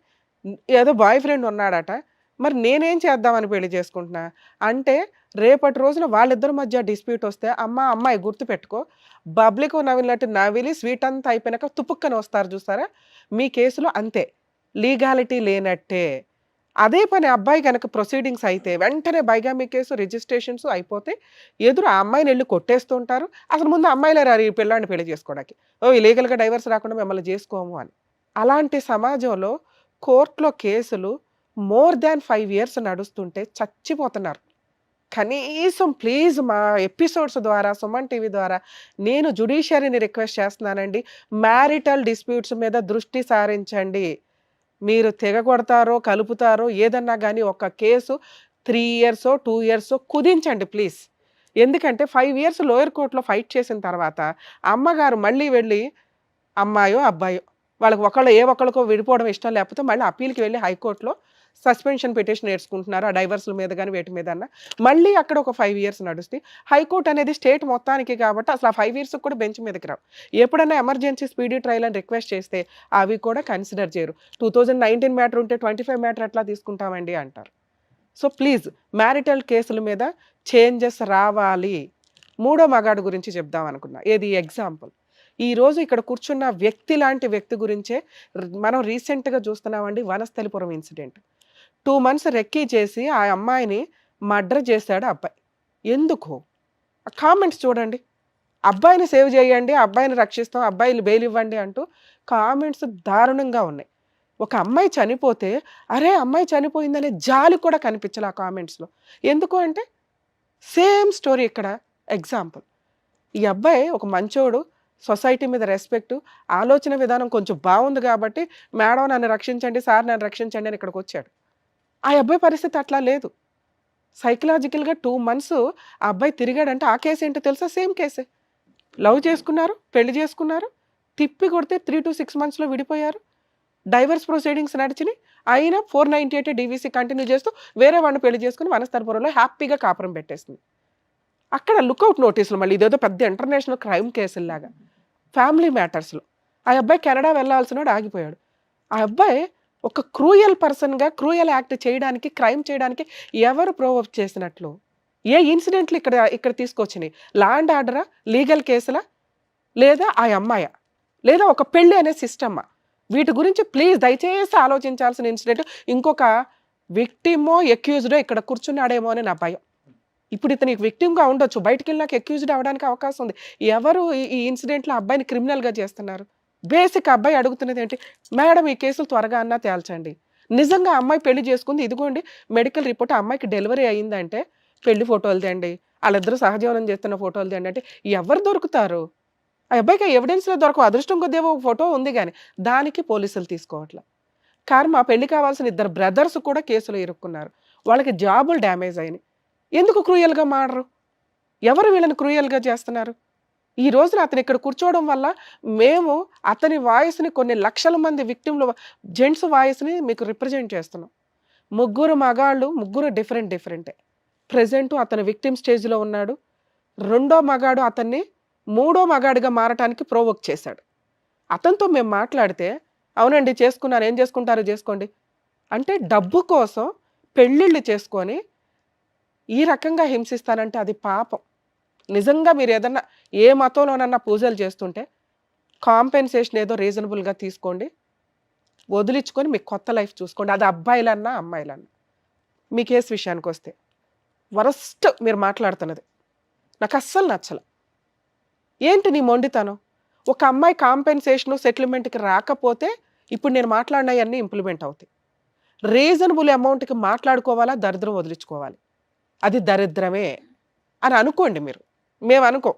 ఏదో బాయ్ ఫ్రెండ్ ఉన్నాడట. మరి నేనేం చేద్దామని పెళ్లి చేసుకుంటున్నా? అంటే రేపటి రోజున వాళ్ళిద్దరి మధ్య డిస్ప్యూట్ వస్తే, అమ్మాయి గుర్తుపెట్టుకో, బబ్లిక్ నవిలినట్టు నవిలి స్వీట్ అంతా అయిపోయినాక తుపుక్కని వస్తారు చూసారా? మీ కేసులో అంతే. లీగాలిటీ లేనట్టే. అదే పని అబ్బాయి గనక ప్రొసీడింగ్స్ అయితే వెంటనే బైగామి కేసు రిజిస్ట్రేషన్స్ అయిపోతే ఎదురు ఆ అమ్మాయిని వెళ్ళి కొట్టేస్తుంటారు. అసలు ముందు అమ్మాయిలే రారు ఈ పిల్లాడిని పెళ్లి చేసుకోవడానికి. ఇలీగల్‌గా డైవర్స్ రాకుండా మిమ్మల్ని చేసుకోము అని. అలాంటి సమాజంలో కోర్టులో కేసులు మోర్ దాన్ 5 ఇయర్స్ నడుస్తుంటే చచ్చిపోతున్నారు. కనీసం ప్లీజ్ మా ఎపిసోడ్స్ ద్వారా, సుమన్ టీవీ ద్వారా నేను జ్యుడిషియరీని రిక్వెస్ట్ చేస్తున్నానండి. మ్యారిటల్ డిస్ప్యూట్స్ మీద దృష్టి సారించండి. మీరు తెగగొడతారో, కలుపుతారో ఏదన్నా గానీ ఒక కేసు 3 ఇయర్సో, 2 ఇయర్సో కుదించండి ప్లీజ్. ఎందుకంటే 5 ఇయర్స్ లోయర్ కోర్ట్‌లో ఫైట్ చేసిన తర్వాత అమ్మగారు మళ్ళీ వెళ్ళి అమ్మాయో, అబ్బాయో వాళ్ళకి ఒక్కళ్ళకో విడిపోవడం ఇష్టం లేకపోతే మళ్ళీ అప్పీల్‌కి వెళ్ళి హైకోర్ట్‌లో సస్పెన్షన్ పిటిషన్ ఏసుకుంటున్నారు. ఆ డైవర్స్‌ల మీద గాని వేటి మీదన్నా. మళ్ళీ అక్కడ ఒక 5 ఇయర్స్ నడుస్తాయి. హైకోర్ట్ అనేది స్టేట్ మొత్తానికి కాబట్టి అసలు ఆ 5 ఇయర్స్‌కి కూడా బెంచ్ మీదకి రావు. ఎప్పుడైనా ఎమర్జెన్సీ స్పీడీ ట్రయల్ అని రిక్వెస్ట్ చేస్తే అవి కూడా కన్సిడర్ చేయరు. 2019 మ్యాటర్ ఉంటే 25 మ్యాటర్ ఎట్లా తీసుకుంటామండి అంటారు. సో ప్లీజ్ మ్యారిటల్ కేసుల మీద చేంజెస్ రావాలి. మూడో మగాడు గురించి చెప్దాం అనుకున్నా. ఏది ఎగ్జాంపుల్. ఈరోజు ఇక్కడ కూర్చున్న వ్యక్తి లాంటి వ్యక్తి గురించే మనం రీసెంట్‌గా చూస్తున్నామండి వనస్థలిపురం ఇన్సిడెంట్. 2 మంత్స్ రెక్కీ చేసి ఆ అమ్మాయిని మర్డర్ చేశాడు అబ్బాయి. ఎందుకు? ఆ కామెంట్స్ చూడండి. అబ్బాయిని సేవ్ చేయండి, అబ్బాయిని రక్షిస్తాం, అబ్బాయిలు బెయిల్ ఇవ్వండి అంటూ కామెంట్స్ దారుణంగా ఉన్నాయి. ఒక అమ్మాయి చనిపోతే, అరే అమ్మాయి చనిపోయిందనే జాలి కూడా కనిపించలే ఆ కామెంట్స్‌లో. ఎందుకు అంటే సేమ్ స్టోరీ ఇక్కడ ఎగ్జాంపుల్. ఈ అబ్బాయి ఒక మంచోడు, సొసైటీ మీద రెస్పెక్ట్, ఆలోచన విధానం కొంచెం బాగుంది కాబట్టి మేడం నన్ను రక్షించండి, సార్ నన్ను రక్షించండి అని ఇక్కడికి వచ్చాడు. ఆ అబ్బాయి పరిస్థితి అట్లా లేదు. సైకలాజికల్‌గా 2 మంత్స్ ఆ అబ్బాయి తిరిగాడంటే ఆ కేసు ఏంటో తెలుసా? సేమ్ కేసే. లవ్ చేసుకున్నారు, పెళ్లి చేసుకున్నారు, తిప్పి కొడితే 3-6 మంత్స్‌లో విడిపోయారు. డైవర్స్ ప్రొసీడింగ్స్ నడిచినాయి. అయినా 498 డీవీసీ కంటిన్యూ చేస్తూ వేరే వాడిని పెళ్లి చేసుకుని వనస్థలిపురంలో హ్యాపీగా కాపురం పెట్టేసింది. అక్కడ లుకౌట్ నోటీసులు మళ్ళీ ఇదేదో పెద్ద ఇంటర్నేషనల్ క్రైమ్ కేసుల్లాగా ఫ్యామిలీ మ్యాటర్స్‌లో. ఆ అబ్బాయి కెనడా వెళ్ళాల్సినోడు ఆగిపోయాడు. ఆ అబ్బాయి ఒక క్రూయల్ పర్సన్‌గా క్రూయల్ యాక్ట్ చేయడానికి, క్రైమ్ చేయడానికి ఎవరు ప్రొవోక్ చేసినట్లు? ఏ ఇన్సిడెంట్లు ఇక్కడ తీసుకొచ్చినాయి? Law and ఆర్డరా? లీగల్ కేసులా? లేదా ఆ అమ్మాయా? లేదా ఒక పెళ్లి అనే సిస్టమా? వీటి గురించి ప్లీజ్ దయచేసి ఆలోచించాల్సిన ఇన్సిడెంట్. ఇంకొక విక్టిమో, అక్యూజ్డో ఇక్కడ కూర్చున్నాడేమో అని నా భయం. ఇప్పుడు ఇతనికి విక్టిమ్‌గా ఉండొచ్చు. బయటికెళ్ళినాక అక్యూజ్డ్ అవ్వడానికి అవకాశం ఉంది. ఎవరు ఈ ఇన్సిడెంట్‌లో అబ్బాయిని క్రిమినల్‌గా చేస్తున్నారు? బేసిక్ అబ్బాయి అడుగుతున్నది ఏంటి? మేడం ఈ కేసులు త్వరగా అన్నా తేల్చండి. నిజంగా అమ్మాయి పెళ్లి చేసుకుంది. ఇదిగోండి మెడికల్ రిపోర్ట్ ఆ అమ్మాయికి డెలివరీ అయిందంటే పెళ్లి ఫోటోలు తేండి. ఆళ్ళిద్దరూ సహజీవనం చేస్తున్న ఫోటోలు తేండి అంటే ఎవరు దొరుకుతారు? ఆ అబ్బాయికి ఎవిడెన్స్‌లో దొరకవు. అదృష్టం కొద్దేమో ఫోటో ఉంది గాని దానికి పోలీసులు తీసుకోవట్ల. కర్మ పెళ్లి కావాల్సిన 2 బ్రదర్స్ కూడా కేసులో ఇరుక్కున్నారు. వాళ్ళకి జాబులు డ్యామేజ్ అయినాయి. ఎందుకు క్రూయల్‌గా మారరు? ఎవరు వీళ్ళని క్రూయల్‌గా చేస్తున్నారు? ఈ రోజున అతను ఇక్కడ కూర్చోవడం వల్ల మేము అతని వాయిస్‌ని కొన్ని లక్షల మంది విక్టిమ్‌లు జెంట్స్ వాయిస్‌ని మీకు రిప్రజెంట్ చేస్తున్నాం. ముగ్గురు మగాళ్ళు, ముగ్గురు డిఫరెంటే. ప్రెజెంట్ అతను విక్టిమ్ స్టేజ్‌లో ఉన్నాడు. రెండో మగాడు అతన్ని మూడో మగాడిగా మారటానికి ప్రొవోక్ చేశాడు. అతనితో మేము మాట్లాడితే, అవునండి చేసుకున్నాను, ఏం చేసుకుంటారో చేసుకోండి. అంటే డబ్బు కోసం పెళ్ళిళ్ళు చేసుకొని ఈ రకంగా హింసిస్తానంటే అది పాపం. నిజంగా మీరు ఏదన్నా ఏ మతంలోనన్నా పూజలు చేస్తుంటే కాంపెన్సేషన్ ఏదో రీజనబుల్‌గా తీసుకోండి. వదిలించుకొని మీకు కొత్త లైఫ్ చూసుకోండి. అది అబ్బాయిలన్నా, అమ్మాయిలన్నా. మీ కేసు విషయానికొస్తే వరస్ట్ మీరు మాట్లాడుతున్నది. నాకు అస్సలు నచ్చల. ఏంటి నీ మొండితనం? ఒక అమ్మాయి కాంపెన్సేషను, సెటిల్మెంట్‌కి రాకపోతే ఇప్పుడు నేను మాట్లాడినవన్నీ ఇంప్లిమెంట్ అవుతాయి. రీజనబుల్ అమౌంట్కి మాట్లాడుకోవాలా, దరిద్రం వదిలించుకోవాలి, అది దరిద్రమే అని అనుకోండి మీరు. మేము అనుకో,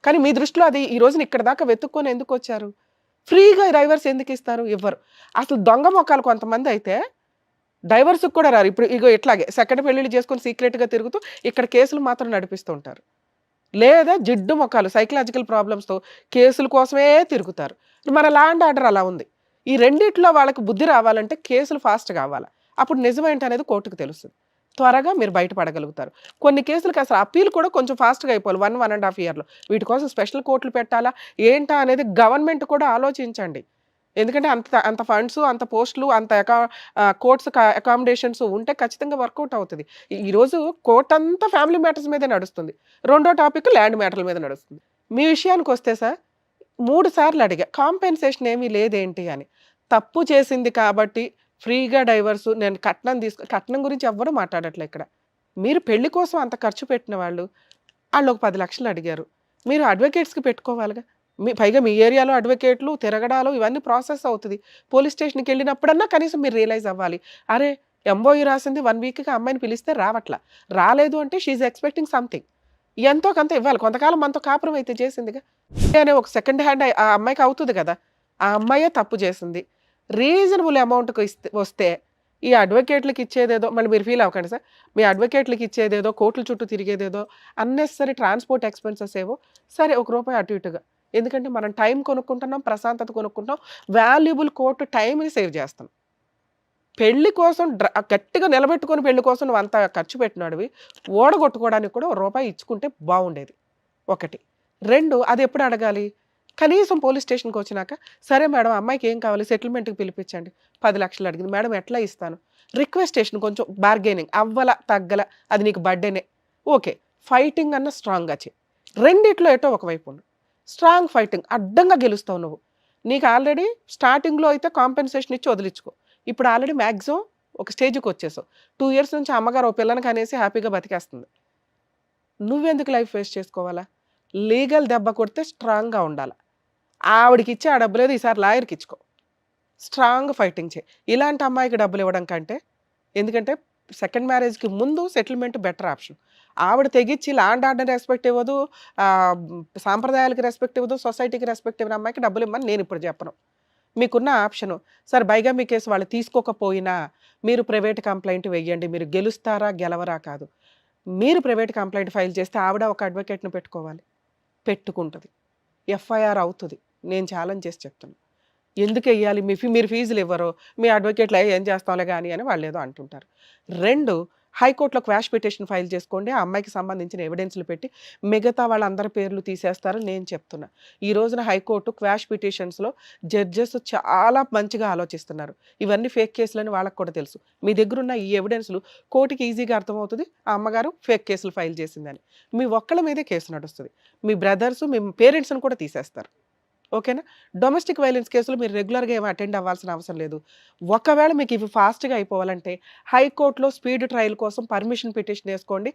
కానీ మీ దృష్టిలో అది ఈ రోజున ఇక్కడ దాకా వెతుక్కొని ఎందుకు వచ్చారు? ఫ్రీగా డైవర్స్ ఎందుకు ఇస్తారు? ఇవ్వరు. అసలు దొంగ మొక్కలు కొంతమంది అయితే డైవర్స్కి కూడా రారు. ఇప్పుడు ఇగో ఇట్లాగే సెకండ్ పెళ్ళిళ్ళు చేసుకొని సీక్రెట్గా తిరుగుతూ ఇక్కడ కేసులు మాత్రం నడిపిస్తూ ఉంటారు. లేదా జిడ్డు మొక్కలు సైకలాజికల్ ప్రాబ్లమ్స్తో కేసుల కోసమే తిరుగుతారు. మన లా అండ్ ఆర్డర్ అలా ఉంది. ఈ రెండిట్లో వాళ్ళకి బుద్ధి రావాలంటే కేసులు ఫాస్ట్ కావాలి. అప్పుడు నిజమేంటి అనేది కోర్టుకు తెలుస్తుంది. త్వరగా మీరు బయటపడగలుగుతారు. కొన్ని కేసులకి అసలు అప్పీల్ కూడా కొంచెం ఫాస్ట్గా అయిపోవాలి 1.5 yearలో. వీటి కోసం స్పెషల్ కోర్టులు పెట్టాలా ఏంటా అనేది గవర్నమెంట్ కూడా ఆలోచించండి. ఎందుకంటే అంత ఫండ్స్, అంత పోస్టులు, అంత కోర్ట్స్ అకామిడేషన్స్ ఉంటే ఖచ్చితంగా వర్కౌట్ అవుతుంది. ఈరోజు కోర్ట్ అంతా ఫ్యామిలీ మ్యాటర్స్ మీదే నడుస్తుంది. రెండో టాపిక్ ల్యాండ్ మ్యాటర్ల మీద నడుస్తుంది. మీ విషయానికి వస్తే సార్ 3 సార్లు అడిగా కాంపెన్సేషన్ ఏమీ లేదేంటి అని. తప్పు చేసింది కాబట్టి ఫ్రీగా డైవర్సు, నేను కట్నం గురించి ఎవ్వరూ మాట్లాడట్లే ఇక్కడ. మీరు పెళ్లి కోసం అంత ఖర్చు పెట్టిన వాళ్ళు ఒక 10 లక్షలు అడిగారు. మీరు అడ్వకేట్స్కి పెట్టుకోవాలిగా. పైగా మీ ఏరియాలో అడ్వకేట్లు తిరగడాలు ఇవన్నీ ప్రాసెస్ అవుతుంది. పోలీస్ స్టేషన్కి వెళ్ళినప్పుడన్నా కనీసం మీరు రియలైజ్ అవ్వాలి. అరే ఎంఓఈ రాసింది 1 వీక్గా అమ్మాయిని పిలిస్తే రావట్లా, రాలేదు అంటే షీఈ్ ఎక్స్పెక్టింగ్ సంథింగ్, ఎంతో కొంత ఇవ్వాలి. కొంతకాలం మనతో కాపురం అయితే చేసిందిగా అనే ఒక సెకండ్ హ్యాండ్ ఆ అమ్మాయికి అవుతుంది కదా. ఆ అమ్మాయే తప్పు చేసింది. రీజనబుల్ అమౌంట్కి వస్తే ఈ అడ్వకేట్లకి ఇచ్చేదేదో, మళ్ళీ మీరు ఫీల్ అవ్వకండి సార్, మీ అడ్వకేట్లకి ఇచ్చేదేదో, కోర్టుల చుట్టూ తిరిగేదేదో, అన్నెసరీ ట్రాన్స్పోర్ట్ ఎక్స్పెన్సెస్ ఏవో సరే ₹1 అటు ఇటుగా. ఎందుకంటే మనం టైం కొనుక్కుంటున్నాం, ప్రశాంతత కొనుక్కుంటున్నాం, వాల్యుబుల్ కోర్టు టైంని సేవ్ చేస్తాం. పెళ్లి కోసం గట్టిగా నిలబెట్టుకొని పెళ్లి కోసం నువ్వు అంత ఖర్చు పెట్టినాడివి, ఓడగొట్టుకోవడానికి కూడా ₹1 ఇచ్చుకుంటే బాగుండేది. 1. 2, అది ఎప్పుడు అడగాలి? కనీసం పోలీస్ స్టేషన్కి వచ్చినాక, సరే మేడం అమ్మాయికి ఏం కావాలి, సెటిల్మెంట్కి పిలిపించండి, 10 లక్షలు అడిగింది మేడం ఎట్లా ఇస్తాను, రిక్వెస్టేషన్ కొంచెం బార్గెనింగ్ అవ్వల తగ్గల, అది నీకు బర్త్డేనే, ఓకే ఫైటింగ్ అన్న స్ట్రాంగ్గా చేయి. రెండిట్లో ఎటో ఒకవైపు ఉండు. స్ట్రాంగ్ ఫైటింగ్, అడ్డంగా గెలుస్తావు నువ్వు. నీకు ఆల్రెడీ స్టార్టింగ్లో అయితే కాంపెన్సేషన్ ఇచ్చి వదిలించుకో. ఇప్పుడు ఆల్రెడీ మ్యాక్సిమం ఒక స్టేజ్కి వచ్చేసావు. 2 years నుంచి అమ్మగారు పిల్లని కనేసి హ్యాపీగా బతికేస్తుంది. నువ్వెందుకు లైఫ్ వేస్ట్ చేసుకోవాలా? లీగల్ దెబ్బ కొడితే స్ట్రాంగ్గా ఉండాలి. ఆవిడకి ఇచ్చే ఆ డబ్బు లేదు, ఈసారి లాయర్కి ఇచ్చుకో. స్ట్రాంగ్ ఫైటింగ్ చేయి. ఇలాంటి అమ్మాయికి డబ్బులు ఇవ్వడం కంటే, ఎందుకంటే సెకండ్ మ్యారేజ్కి ముందు సెటిల్మెంట్ బెటర్ ఆప్షన్. ఆవిడ తెగించి ల్యాండ్ ఆర్డర్ రెస్పెక్ట్ ఇవ్వదు, సాంప్రదాయాలకు రెస్పెక్ట్ ఇవ్వదు, సొసైటీకి రెస్పెక్ట్ ఇవ్వని అమ్మాయికి డబ్బులు ఇవ్వమని నేను ఇప్పుడు చెప్పను. మీకున్న ఆప్షను, సార్ బైగామీ కేసు వాళ్ళు తీసుకోకపోయినా మీరు ప్రైవేట్ కంప్లైంట్ వెయ్యండి, మీరు గెలుస్తారా గెలవరా కాదు. మీరు ప్రైవేట్ కంప్లైంట్ ఫైల్ చేస్తే ఆవిడ ఒక అడ్వకేట్ను పెట్టుకోవాలి, పెట్టుకుంటుంది, ఎఫ్ఐఆర్ అవుతుంది. నేను ఛాలెంజ్ చేసి చెప్తున్నాను. ఎందుకు వెయ్యాలి? మీరు ఫీజులు ఇవ్వరు, మీ అడ్వకేట్లు ఏం చేస్తాంలే కానీ అని వాళ్ళు ఏదో అంటుంటారు. 2, హైకోర్టులో క్వాష్ పిటిషన్ ఫైల్ చేసుకోండి, ఆ అమ్మాయికి సంబంధించిన ఎవిడెన్స్లు పెట్టి మిగతా వాళ్ళందరి పేర్లు తీసేస్తారని నేను చెప్తున్నా. ఈ రోజున హైకోర్టు క్వాష్ పిటిషన్స్లో జడ్జెస్ చాలా మంచిగా ఆలోచిస్తున్నారు. ఇవన్నీ ఫేక్ కేసులని వాళ్ళకి కూడా తెలుసు. మీ దగ్గర ఉన్న ఈ ఎవిడెన్స్లు కోర్టుకి ఈజీగా అర్థమవుతుంది ఆ అమ్మగారు ఫేక్ కేసులు ఫైల్ చేసిందని. మీ ఒక్కళ్ళ మీదే కేసు నడుస్తుంది. మీ బ్రదర్స్, మీ పేరెంట్స్ని కూడా తీసేస్తారు. ఓకేనా? డొమెస్టిక్ వైలెన్స్ కేసులు మీరు రెగ్యులర్గా ఏమీ అటెండ్ అవ్వాల్సిన అవసరం లేదు. ఒకవేళ మీకు ఇవి ఫాస్ట్గా అయిపోవాలంటే హైకోర్టులో స్పీడ్ ట్రయల్ కోసం పర్మిషన్ పిటిషన్ వేసుకోండి.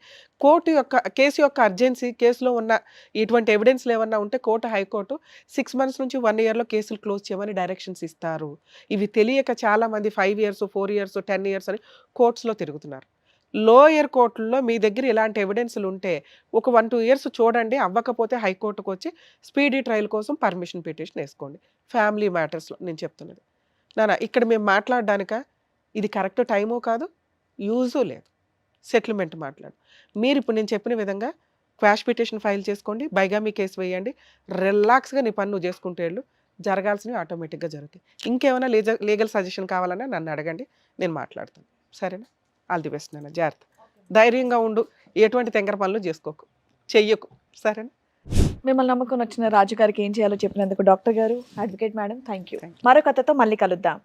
కేసు యొక్క అర్జెన్సీ, కేసులో ఉన్న ఇటువంటి ఎవిడెన్స్లు ఏమన్నా ఉంటే హైకోర్టు 6 months నుంచి 1 yearలో కేసులు క్లోజ్ చేయమని డైరెక్షన్స్ ఇస్తారు. ఇవి తెలియక చాలామంది 5 years, 4 years, 10 years అని కోర్ట్స్లో తిరుగుతున్నారు. లోయర్ కోర్టుల్లో మీ దగ్గర ఇలాంటి ఎవిడెన్స్లు ఉంటే ఒక 1-2 years చూడండి, అవ్వకపోతే హైకోర్టుకు వచ్చి స్పీడీ ట్రయల్ కోసం పర్మిషన్ పిటిషన్ వేసుకోండి. ఫ్యామిలీ మ్యాటర్స్లో నేను చెప్తున్నది నాన్న. ఇక్కడ మేము మాట్లాడడానిక ఇది కరెక్ట్ టైమో కాదు, యూజు లేదు. సెటిల్మెంట్ మాట్లాడు. మీరు ఇప్పుడు నేను చెప్పిన విధంగా క్వాష్ పిటిషన్ ఫైల్ చేసుకోండి, బైగామీ కేసు వేయండి, రిలాక్స్గా నీ పని నువ్వు చేసుకుంటే వెళ్ళు, జరగాల్సినవి ఆటోమేటిక్గా జరుగుతాయి. ఇంకేమైనా లీగల్ సజెషన్ కావాలన్నా నన్ను అడగండి, నేను మాట్లాడతాను. సరేనా? ఆల్ ది బెస్ట్ నాన్న. జాగ్రత్త, ధైర్యంగా ఉండు, ఎటువంటి తెంగర పనులు చేసుకోకు, చెయ్యకు. సరేనా? మిమ్మల్ని నమ్మకం వచ్చిన రాజు గారికి ఏం చేయాలో చెప్పినందుకు డాక్టర్ గారు, అడ్వకేట్ మేడం, థ్యాంక్ యూ. మరో కథతో మళ్ళీ కలుద్దాం.